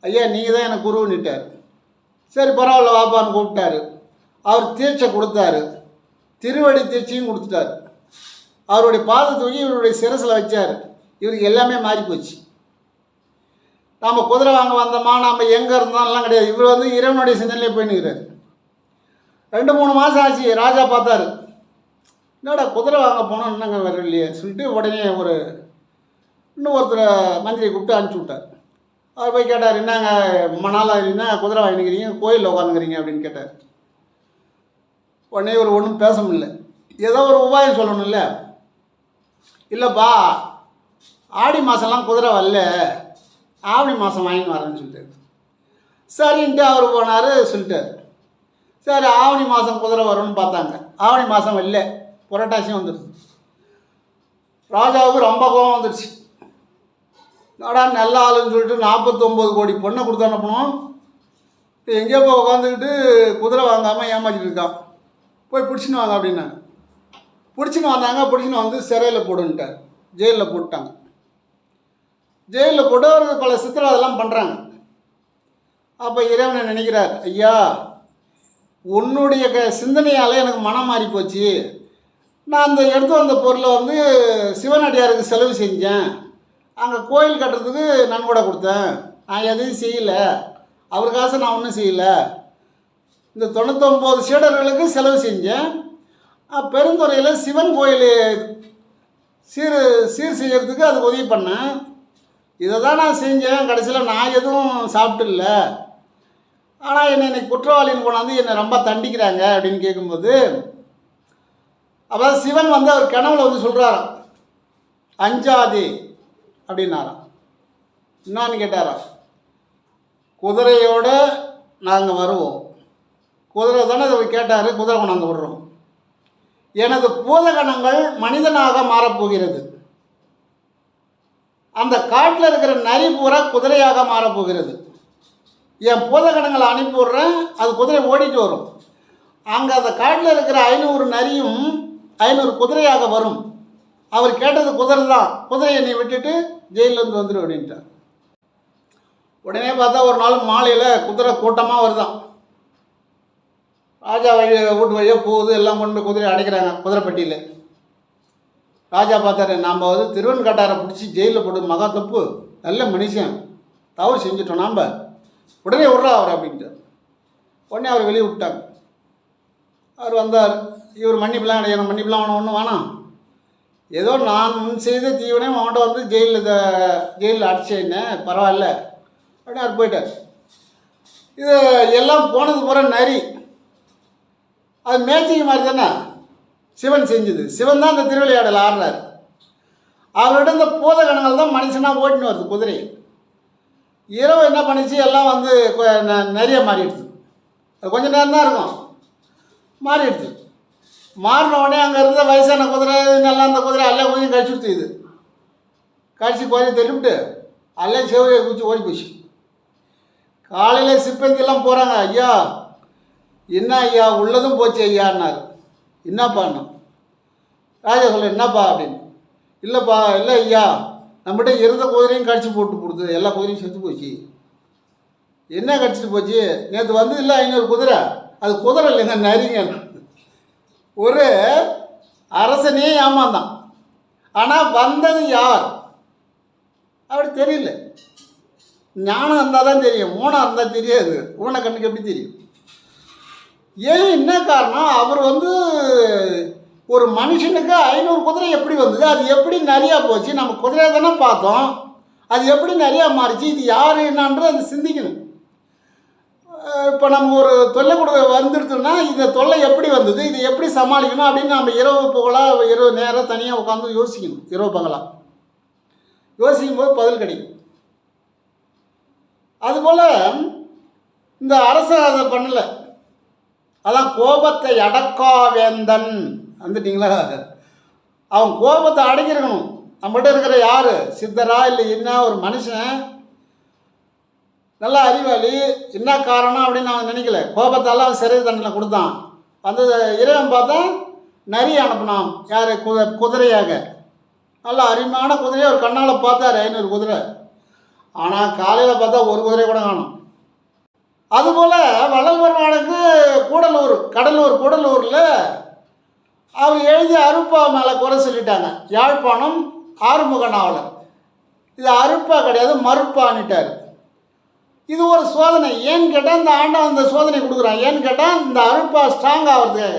ஐயா நீங்கள் தான் எனக்கு குருன்னுட்டார். சரி பரவாயில்ல வாப்பான்னு கூப்பிட்டாரு. அவர் தீட்சை கொடுத்தாரு, திருவடி தீட்சையும் கொடுத்துட்டார். அவருடைய பாதத்தை தூக்கி இவருடைய சிரசில் வச்சார். இவருக்கு எல்லாமே மாறி போச்சு. நாம் குதிரை வாங்க வந்தோமா, நாம் எங்கே இருந்தோம்லாம் கிடையாது. இவர் வந்து இறைவனுடைய சிந்தனையிலே போயின்னுக்கிறார். 2-3 மாதம் ஆச்சு. ராஜா பார்த்தாரு, என்னடா குதிரை வாங்க போனோம் என்னங்க வரலையே சொல்லிட்டு உடனே இன்னொருத்தரை மந்திரியை கூப்பிட்டு அனுப்பிச்சி விட்டார். அவர் போய் கேட்டார், என்னங்க மணாலாக என்ன குதிரை வாங்கிக்கிறீங்க, கோயிலில் உட்காந்துக்கிறீங்க அப்படின்னு கேட்டார். உடனே இவர் ஒன்றும் பேச முடியல. ஏதோ ஒரு உபாயம் சொல்லணும்ல. இல்லைப்பா ஆடி மாதம்லாம் குதிரை வரல, ஆவணி மாதம் வாங்கின்னு வரேன்னு சொல்லிட்டார். சரின்ட்டு அவர் போனார் சொல்லிட்டார். சரி ஆவணி மாதம் குதிரை வரும்னு பார்த்தாங்க. ஆவணி மாதம் வரல, புரட்டாசியும் வந்துடுச்சு. ராஜாவுக்கு ரொம்ப கோபம் வந்துடுச்சு. நாடா நல்ல ஆளுன்னு சொல்லிட்டு 49 கோடி பொண்ணை கொடுத்து அனுப்பணும், எங்கேயோ போய் உட்காந்துக்கிட்டு குதிரை வாங்காமல் ஏமாற்றிட்டு இருக்கான், போய் பிடிச்சின்னு வாங்க அப்படின்னாங்க. பிடிச்சின்னு வந்தாங்க. பிடிச்சின்னு வந்து சிறையில் போடுன்ட்டார். ஜெயிலில் போட்டாங்க. ஜெயிலில் போட்டு அவருக்கு பல சித்திரவதெல்லாம் பண்ணுறாங்க. அப்போ இறைவனை நினைக்கிறார், ஐயா உன்னுடைய சிந்தனையால் எனக்கு மனம் மாறி போச்சு, நான் அந்த எடுத்து வந்த பொருளை வந்து சிவனடியாருக்கு செலவு செஞ்சேன், அங்கே கோயில் கட்டுறதுக்கு நன்கொடை கொடுத்தேன், நான் எதையும் செய்யலை, அவர் காசை நான் ஒன்றும் செய்யலை, இந்த 99 சீடர்களுக்கு செலவு செஞ்சேன், பெருந்துறையில் சிவன் கோயில் சீர் செய்கிறதுக்கு அதுக்கு உதவி பண்ணேன், இதை தான் நான் செஞ்சேன், கடைசியில் நான் எதுவும் சாப்பிட்டு இல்லை, ஆனால் என்னை குற்றவாளின்னு கொண்டாந்து என்னை ரொம்ப தண்டிக்கிறாங்க அப்படின்னு கேட்கும்போது, அப்போ சிவன் வந்து அவர் கனவுல வந்து சொல்கிறாராம், அஞ்சாதே அப்படின்னாராம். என்னான்னு கேட்டாராம், குதிரையோட நாங்கள் வருவோம். குதிரை தானே அதை கேட்டார், குதிரை கொண்டாந்து விடுறோம். எனது பூதகணங்கள் மனிதனாக மாறப்போகிறது. அந்த காட்டில் இருக்கிற நரி பூரா குதிரையாக மாறப்போகிறது. என் பூதகணங்களை அனுப்பி விட்றேன், அது குதிரை ஓடிட்டு வரும். அங்கே அந்த காட்டில் இருக்கிற 500 நரியும் 500 குதிரையாக வரும். அவர் கேட்டது குதிரை தான். குதிரையை நீ விட்டுட்டு ஜெயிலேருந்து வந்துடு அப்படின்ட்டார். உடனே பார்த்தா ஒரு நாள் மாலையில் குதிரை கூட்டமாக வருதான். ராஜா வழி வீட்டு வழியாக போகுது, எல்லாம் கொண்டு குதிரை அடைக்கிறாங்க குதிரைப்பட்டியில். ராஜா பார்த்தாரு, நாம் திருவன்காட்டாரை பிடிச்சி ஜெயிலில் போட்டு மகா தப்பு, நல்ல மனுஷன், தவறு செஞ்சுட்டோம் நாம், உடனே விட்றா அவர் அப்படின்ட்டு. உடனே அவர் வெளியே விட்டாங்க. அவர் வந்தார். இவர் மன்னிப்புலாம் கிடையாது, மன்னிப்புலாம் அவனை ஒன்றும் வேணாம், ஏதோ நான் முன் செய்த தீவனே அவன்கிட்ட ஜெயிலில் அடிச்சேன்னு பரவாயில்ல அப்படின்னு அவர் போயிட்டார். இது எல்லாம் போனது பூரா நரி. அது மேட்சிங் மாதிரி தானே சிவன் செஞ்சுது. சிவன் தான் இந்த திருவிளையாடல் ஆடுறார். அவர்கிட்ட இந்த பூதகணங்கள் தான் மனுஷனாக ஓட்டின்னு வருது குதிரை. இரவு என்ன பண்ணிச்சு, எல்லாம் நிறைய மாறிடுது. அது கொஞ்சம் நேரம் தான் இருக்கும், மாறிடுது. மாறின உடனே அங்கே இருந்த வயசான குதிரை நல்லா அந்த குதிரை அல்ல கொஞ்சம் கழிச்சு கொடுத்துது. கழிச்சு குதிரை தள்ளிவிட்டு அல்ல செவ்வையை குச்சி ஓடி போச்சு. காலையில் சிப்பந்திலாம் போகிறாங்க. ஐயா என்ன ஐயா உள்ளதும் போச்சு ஐயான்னாரு. என்னப்பான்னு ராஜா சொல்ல, என்னப்பா அப்படின்னு. இல்லைப்பா, இல்லை ஐயா, நம்மகிட்ட இருந்த குதிரையும் கடிச்சு போட்டு கொடுத்து எல்லா குதிரையும் செத்து போச்சு. என்ன கடிச்சிட்டு போச்சு, நேற்று வந்தது இல்லை 500 குதிரை, அது குதிரை இல்லைங்க நரிங்க. ஒரு அரசனே ஏமாந்தான், ஆனால் வந்தது யார் அப்படி தெரியல. ஞானம் இருந்தால் தான் தெரியும், ஊனம் இருந்தால் தெரியாது. ஊன கண்ணுக்கு எப்படி தெரியும்? ஏன் என்ன காரணம், அவர் ஒரு மனுஷனுக்கு 500 குதிரை எப்படி வந்தது, அது எப்படி நிறையா போச்சு, நம்ம குதிரையை தானே பார்த்தோம், அது எப்படி நிறையா மாறிச்சு, இது யார் என்னன்றது அது சிந்திக்கணும். இப்போ நம்ம ஒரு தொல்லை வந்துடுத்தோம்னா இந்த தொல்லை எப்படி வந்தது, இது எப்படி சமாளிக்கணும் அப்படின்னு நம்ம இரவு பகலாக இரவு நேரம் தனியாக உட்காந்து யோசிக்கணும். இரவு பகலாக யோசிக்கும் போது பதில் கிடைக்கும். அதுபோல் இந்த அரசன் அதை பண்ணலை. அதான் கோபத்தை அடக்கா வேந்தன். வந்துட்டிங்களா? அவன் கோபத்தை அடங்கிருக்கணும். நம்மகிட்ட இருக்கிற யார் சித்தரா இல்லை என்ன ஒரு மனுஷன் நல்லா அறிவாளி, என்ன காரணம் அப்படின்னு அவன் நினைக்கல. கோபத்தால் அவன் சிறை தண்டனை கொடுத்தான். அந்த இறைவன் பார்த்தா நரி அனுப்பினான். யார்? குதிரையாக. நல்லா அருமையான குதிரையை ஒரு கண்ணால் பார்த்தார் 500 குதிரை. ஆனால் காலையில் பார்த்தா ஒரு குதிரை கூட காணும். அதுபோல் வள்ளல் பெருமானுக்கு கூடலூரில் அவர் எழுதிய அருப்பா மேலே குறை சொல்லிட்டாங்க. யாழ்ப்பாணம் ஆறுமுக நாவலர். இது அருப்பா கிடையாது, மறுப்பான்னுட்டார். இது ஒரு சோதனை. ஏன்னு கேட்டால் இந்த ஆண்டவன் இந்த சோதனை கொடுக்குறான். ஏன்னு கேட்டால் இந்த அருப்பா ஸ்ட்ராங் ஆகிறதுக்காக.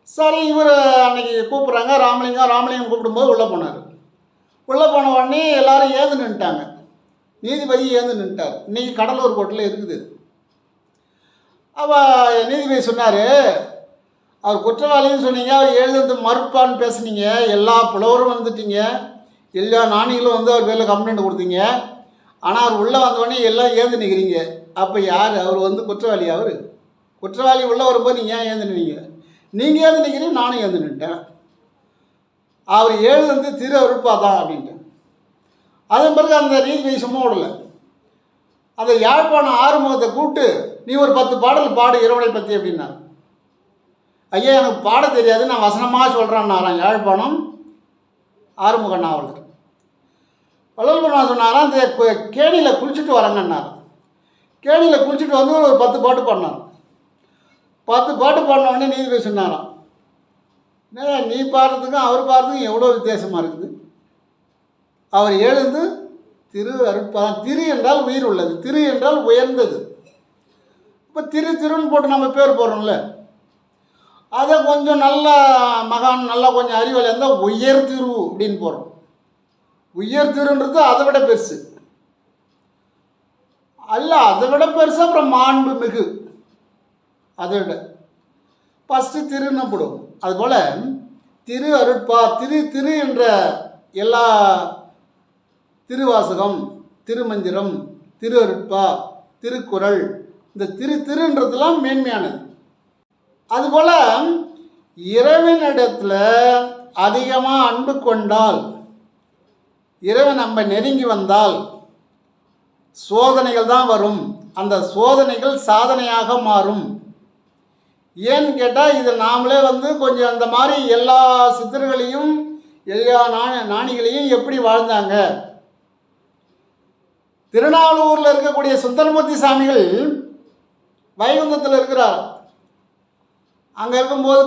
சரி, இவர் அன்னைக்கு கூப்பிட்றாங்க. ராமலிங்கம் கூப்பிடும்போது உள்ளே போனார். உள்ளே போன உடனே எல்லோரும் ஏந்து நின்ட்டாங்க. நீதிபதி ஏந்து நின்ட்டார். இன்றைக்கி கடலூர் கோர்ட்டில் இருக்குது. அவள் நீதிபதி சொன்னார், அவர் குற்றவாளின்னு சொன்னீங்க, அவர் எழுதுறது மறுப்பான்னு பேசுனீங்க, எல்லா புலவரும் வந்துட்டீங்க, எல்லா நாணிகளும் அவர் பேரில் கம்ப்ளைண்ட் கொடுத்தீங்க, ஆனால் அவர் உள்ளே வந்தோடனே எல்லாம் ஏந்து நிற்கிறீங்க. அப்போ யார் அவர்? குற்றவாளி. அவர் குற்றவாளி உள்ளே வரும்போது நீங்கள் ஏன் ஏந்து நிற்கிறீங்க? நீங்கள் ஏந்து நிற்கிறீங்க, நானும் ஏந்து நின்ட்டேன். அவர் எழுதுறது திரு அருட்பா தான் அப்படின்ட்டு. அதன் பிறகு அந்த நீதிபதி சும்மா விடலை. அந்த யாழ்ப்பாணம் ஆறுமுகத்தை கூப்பிட்டு, நீ ஒரு 10 பாடல் பாடு இறைவனை பற்றி அப்படின்னா. ஐயா எனக்கு பாட தெரியாது, நான் வசனமாக சொல்கிறேன்னாரான் யாழ்ப்பாணம் ஆறுமுக நாவலர். வள்ளல் பெருமான் சொன்னாராம், இந்த கேணியில் குளிச்சுட்டு வரேங்கன்னார். கேணியில் குளிச்சுட்டு வந்து ஒரு 10 பாட்டு பாடினார். 10 பாட்டு பாடின உடனே நீதிபதி சொன்னாராம், நீ பாடுறதுக்கும் அவர் பாடுறதுக்கும் எவ்வளோ வித்தியாசமாக இருக்குது. அவர் எழுந்து திரு அருட்பாதான். திரு என்றால் உயிர் உள்ளது, திரு என்றால் உயர்ந்தது. இப்போ திருன்னு போட்டு நம்ம பேர் போடுறோம்ல, அதை கொஞ்சம் நல்ல மகான் நல்லா கொஞ்சம் அறிவாளி இருந்தால் உயர் திரு அப்படின்னு போடுறோம். உயர் திருன்றது அதை விட பெருசு அல்ல, அதை விட பெருசு. அப்புறம் மாண்பு மிகு, அதை விட ஃபஸ்ட்டு திருன்னு போடுவோம். அதுபோல் திரு அருட்பா, திரு என்ற எல்லா திருவாசகம், திருமந்திரம், திரு அருட்பா, திருக்குறள், இந்த திருன்றதுலாம் மேன்மையானது. அதுபோல் இறைவனிடத்தில் அதிகமாக அன்பு கொண்டால், இறைவன் நம்ம நெருங்கி வந்தால் சோதனைகள் தான் வரும். அந்த சோதனைகள் சாதனையாக மாறும். ஏன்னு கேட்டால், இது நாமளே கொஞ்சம் அந்த மாதிரி எல்லா சித்தர்களையும் எல்லா ஞானிகளையும் எப்படி வாழ்ந்தாங்க. திருநாவலூரில் இருக்கக்கூடிய சுந்தரமூர்த்தி சாமிகள் வைகுந்தத்தில் இருக்கிறார். அங்கே இருக்கும்போது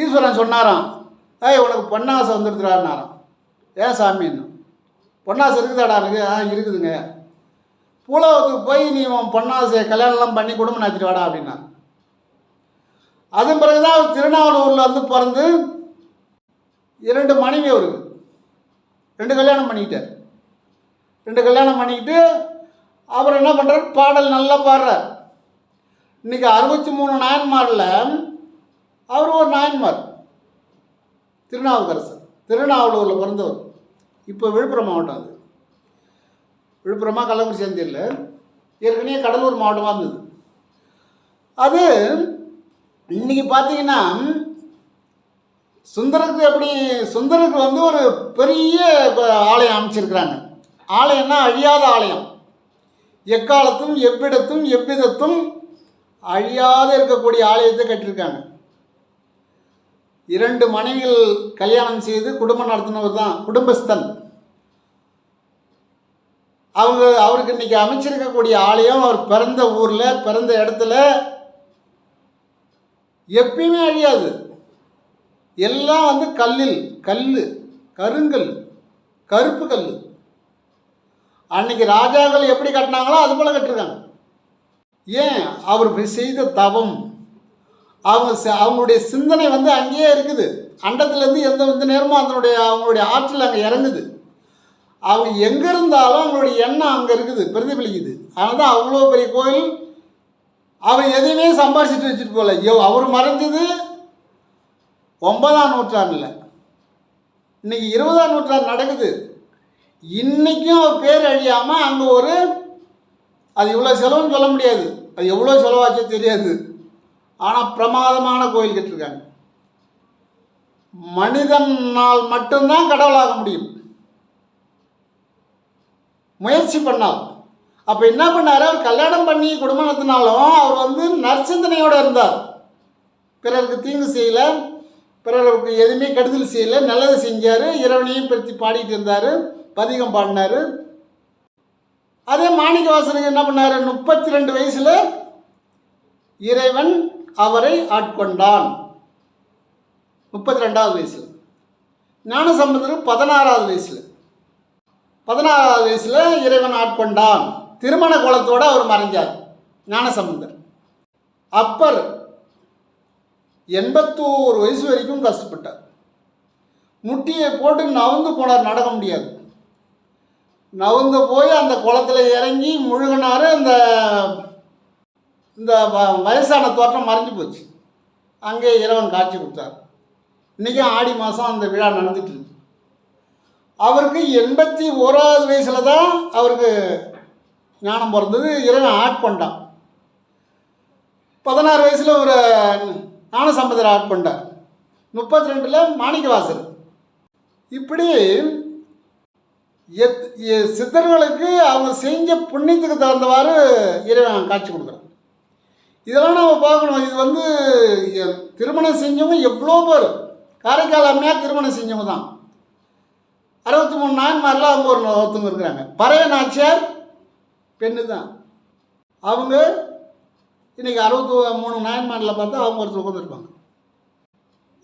ஈஸ்வரன் சொன்னாராம், உனக்கு பொன்னாசை வந்துடுறாருனாராம். ஏன் சாமின்னு, பொன்னாசை இருக்குதாடா? இருக்குதுங்க. பூலோகத்துக்கு போய் நீ பொன்னாசையை கல்யாணம்லாம் பண்ணி குடும்பம் நடத்திட்டு வாடா அப்படின்னா. அதன் பிறகுதான் அவர் திருநாவலூரில் பிறந்து 2 மனைவி அவருக்கு. 2 கல்யாணம் பண்ணிக்கிட்டார். 2 கல்யாணம் பண்ணிக்கிட்டு அவர் என்ன பண்ணுறார், பாடல் நல்லா பாடுறார். இன்றைக்கி 63 நாயன்மாரில் அவர் ஒரு நாயன்மார். திருநாவுக்கரசர் திருநாவலூரில் பிறந்தவர். இப்போ விழுப்புரம் மாவட்டம். அது விழுப்புரமாக கள்ளக்குறிச்சி தெரியல, ஏற்கனவே கடலூர் மாவட்டமாக இருந்தது. அது இன்றைக்கி பார்த்தீங்கன்னா சுந்தருக்கு ஒரு பெரிய ஆலயம் அமைச்சிருக்கிறாங்க. ஆலயம்னா அழியாத ஆலயம். எக்காலத்தும் எவ்விடத்தும் எவ்விதத்தும் அழியாத இருக்கக்கூடிய ஆலயத்தை கட்டியிருக்காங்க. 2 மனைவிகள் கல்யாணம் செய்து குடும்பம் நடத்தினவர் தான் குடும்பஸ்தன். அவருக்கு இன்றைக்கி அமைச்சிருக்கக்கூடிய ஆலயம், அவர் பிறந்த ஊரில் பிறந்த இடத்துல எப்பயுமே அழியாது. எல்லாம் கருங்கல், கருப்பு கல். அன்னைக்கு ராஜாக்கள் எப்படி கட்டினாங்களோ அது போல் கட்டிருக்காங்க. ஏன்? அவர் செய்த தவம், அவங்களுடைய சிந்தனை அங்கேயே இருக்குது. அண்டத்துலேருந்து எந்த நேரமும் அவங்களுடைய ஆற்றல் அங்கே இறங்குது. அவங்க எங்கே இருந்தாலும் அவங்களுடைய எண்ணம் அங்கே இருக்குது, பிரதிபலிக்குது. அதனால தான் அவ்வளோ பெரிய கோயில். அவர் எதையுமே சம்பாதிச்சுட்டு வச்சுட்டு போகல. அவர் மறைஞ்சது 9ஆம் நூற்றாண்டில். இன்றைக்கி 20ஆம் நூற்றாண்டு நடக்குது. இன்றைக்கும் அவர் பேர் அழியாமல் அங்கே அது இவ்வளோ செலவுன்னு சொல்ல முடியாது, அது எவ்வளோ செலவாச்சோ தெரியாது. ஆனால் பிரமாதமான கோயில் கட்டிருக்காங்க. மனிதனால் மட்டும்தான் கடவுளாக முடியும், முயற்சி பண்ணால். அப்போ என்ன பண்ணார், அவர் கல்யாணம் பண்ணி குடும்பம் நடத்தினாலும் அவர் நற்சிந்தனையோடு இருந்தார். பிறருக்கு தீங்கு செய்யலை, பிறருக்கு எதுவுமே கெடுதல் செய்யலை, நல்லது செஞ்சார். இறைவனையும் பற்றி பாடிட்டு இருந்தார், பதிகம் பாடினார். அதே மாணிக்கவாசகருக்கு என்ன பண்ணார், 32 வயசில் இறைவன் அவரை ஆட்கொண்டான். 32வது வயசில். ஞானசம்பந்தருக்கு 16வது வயசில். 16வது வயசில் இறைவன் ஆட்கொண்டான். திருமண கோலத்தோடு அவர் மறைஞ்சார் ஞானசம்பந்தர். அப்பர் 81 வயசு வரைக்கும் கஷ்டப்பட்டார். முட்டியை போட்டு நவுந்து போனார், நடக்க முடியாது. நவுந்து போய் அந்த குளத்தில் இறங்கி முழுகினார். இந்த வயசான தோற்றம் மறைஞ்சு போச்சு. அங்கே இறைவன் காட்சி கொடுத்தார். இன்றைக்கும் ஆடி மாதம் அந்த விழா நடந்துட்டு இருக்கு. அவருக்கு 81வது வயசில் தான் அவருக்கு ஞானம் பிறந்தது. இறைவன் ஆட்கொண்டான். 16 வயசில் ஒரு ஞானசம்பந்தர் ஆட்கொண்டார். 32ல் மாணிக்கவாசகர். இப்படி சித்தர்களுக்கு அவங்க செஞ்ச புண்ணியத்துக்கு தகுந்தவாறு இறைவன் காட்சி கொடுக்குறான். இதெல்லாம் நம்ம பார்க்கணும். இது திருமணம் செஞ்சவங்க எவ்வளோ பேர். காரைக்கால் அம்மையார் திருமணம் செஞ்சவங்க தான். 63 நாயன்மாரில் அவங்க ஒருத்தவங்க இருக்கிறாங்க. பறைய நாச்சியார் பெண்ணு தான். அவங்க இன்றைக்கி 63 நாயன்மாரில் பார்த்தா அவங்க ஒருத்தர் உட்காந்துருப்பாங்க.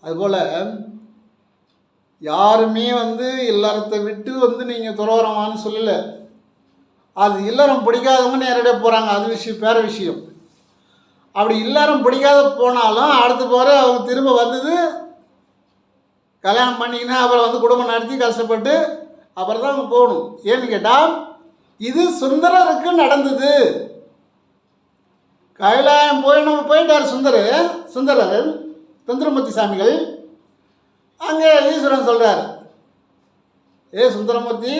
அதுபோல் யாருமே இல்லறத்தை விட்டு நீங்கள் துறவரமானு சொல்லலை. அது இல்லறம் பிடிக்காதவங்க நேரடியாக போகிறாங்க, அது வேறு விஷயம். அப்படி இல்லறம் பிடிக்காத போனாலும் அடுத்த போகிற அவங்க திரும்ப கல்யாணம் பண்ணிக்கினா அப்புறம் குடும்பம் நடத்தி கஷ்டப்பட்டு அப்புறம் தான் அவங்க போகணும். ஏன்னு கேட்டால் இது சுந்தரருக்கு நடந்தது. கைலாயம் போயிட்டார் சுந்தரமூர்த்தி சாமிகள். அங்கே ஈஸ்வரன் சொல்கிறார், ஏ சுந்தரமூர்த்தி,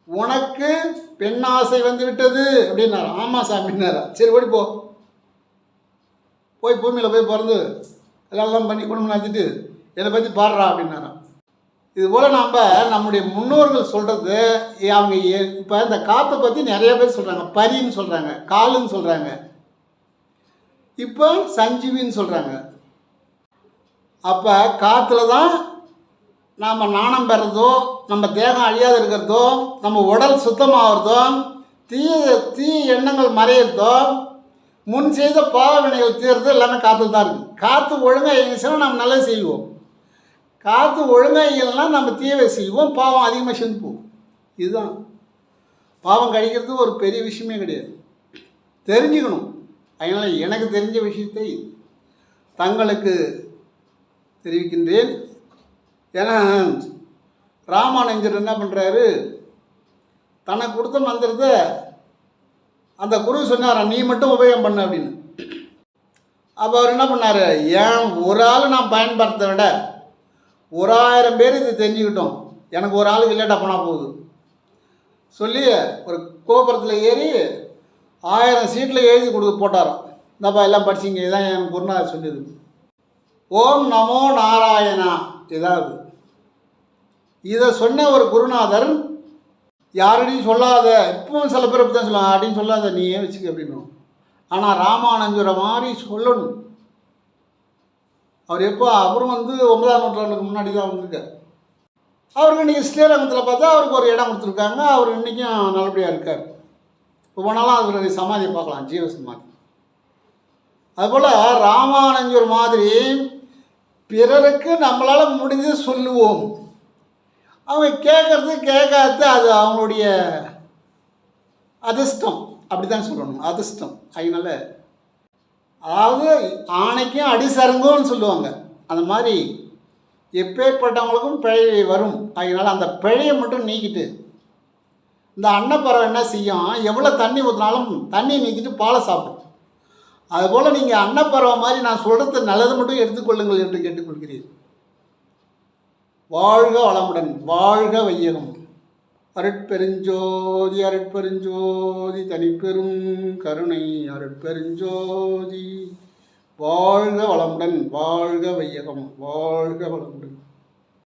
உனக்கு பெண் ஆசை வந்து விட்டது அப்படின்னாரா. ஆமாம் சாமின்னாரா. சரி ஓடி போய் பூமியில் போய் பிறந்து எல்லாம் பண்ணி குடும்பம் நடத்திட்டு என்னை பற்றி பாடுறா அப்படின்னாராம். இதுபோல் நம்முடைய முன்னோர்கள் சொல்கிறது அவங்க இப்போ இந்த காற்றை பற்றி நிறைய பேர் சொல்கிறாங்க. பரின்னு சொல்கிறாங்க, காலுன்னு சொல்கிறாங்க, இப்போ சஞ்சீவின்னு சொல்கிறாங்க. அப்போ காற்றுல தான் நாம் நாணம் பெறதோ, நம்ம தேகம் அழியாது இருக்கிறதோ, நம்ம உடல் சுத்தமாகிறதோ, தீய எண்ணங்கள் மறையிறதோ, முன் செய்த பாவ வினைகள் தீர்றது எல்லாமே காற்று தான் இருக்குது. காற்று ஒழுங்காக இயங்கிச்சுன்னா நம்ம நல்லது செய்வோம், காற்று ஒழுங்காக இல்லைன்னா நம்ம தீயவை செய்வோம், பாவம் அதிகமாக செஞ்சு போகும். இதுதான் பாவம் கழிக்கிறது ஒரு பெரிய விஷயமே கிடையாது, தெரிஞ்சுக்கணும். அதனால் எனக்கு தெரிஞ்ச விஷயத்தை தங்களுக்கு தெரிவிக்கின்றேன். ஏன்னா ராமானுஜர் என்ன பண்ணுறாரு, தனக்கு கொடுத்த மந்திரத்தை அந்த குரு சொன்னார், நீ மட்டும் உபயோகம் பண்ண அப்படின்னு. அப்போ அவர் என்ன பண்ணார், ஏன் ஒரு ஆள் நான் பயன்படுத்த விட 1000 பேர் இது தெரிஞ்சுக்கிட்டோம், எனக்கு ஒரு ஆளுக்கு இல்லைட்டா போனால் போகுது சொல்லி ஒரு கோபுரத்தில் ஏறி 1000 சீட்டில் எழுதி போட்டாராம். இந்தப்பா எல்லாம் படிச்சிங்க, இதுதான் என் குருநாதர் சொல்லியது. ஓம் நமோ நாராயணா. இதாவது இதை சொன்ன ஒரு குருநாதர் யாரடியும் சொல்லாத, இப்பவும் சில பேர் அப்படி தான் சொல்லுவாங்க, அப்படின்னு சொல்லாத நீயே வச்சுக்க அப்படின்னு. ஆனால் ராமானுஜரை மாதிரி சொல்லணும். அவர் எப்போ அவரும் 9ஆம் நூற்றாண்டுக்கு முன்னாடி தான் வந்திருக்கார். அவருக்கு இன்றைக்கி ஸ்ரீரங்கத்தில் பார்த்தா அவருக்கு ஒரு இடம் கொடுத்துருக்காங்க, அவர் இன்றைக்கும் நல்லபடியாக இருக்கார். இப்போ போனாலும் அவருடைய சமாதியை பார்க்கலாம், ஜீவ சமாதி. அதுபோல் ராமானுஜர் மாதிரி பிறருக்கு நம்மளால் முடிஞ்சு சொல்லுவோம். அவங்க கேட்குறது கேட்காது அது அவங்களுடைய அதிர்ஷ்டம், அப்படி தான் சொல்லணும், அதிர்ஷ்டம். அதனால் அதாவது ஆணைக்கும் அடிசருங்கன்னு சொல்லுவாங்க, அந்த மாதிரி எப்பேற்பட்டவங்களுக்கும் பிழை வரும். அதனால் அந்த பிழையை மட்டும் நீக்கிட்டு இந்த அன்னப்பறவை என்ன செய்யும், எவ்வளோ தண்ணி ஊற்றினாலும் தண்ணி நீக்கிட்டு பாலை சாப்பிடும். அதுபோல் நீங்கள் அன்னப்பறவை மாதிரி நான் சொல்கிறது நல்லது மட்டும் எடுத்துக்கொள்ளுங்கள் என்று கேட்டுக்கொள்கிறீர்கள். வாழ்க வளமுடன், வாழ்க வையகம். அருட்பெருஞ்சோதி அருட்பெருஞ்சோதி தனிப்பெரும் கருணை அருட்பெருஞ்சோதி. வாழ்க வளமுடன், வாழ்க வையகம், வாழ்க வளமுடன்.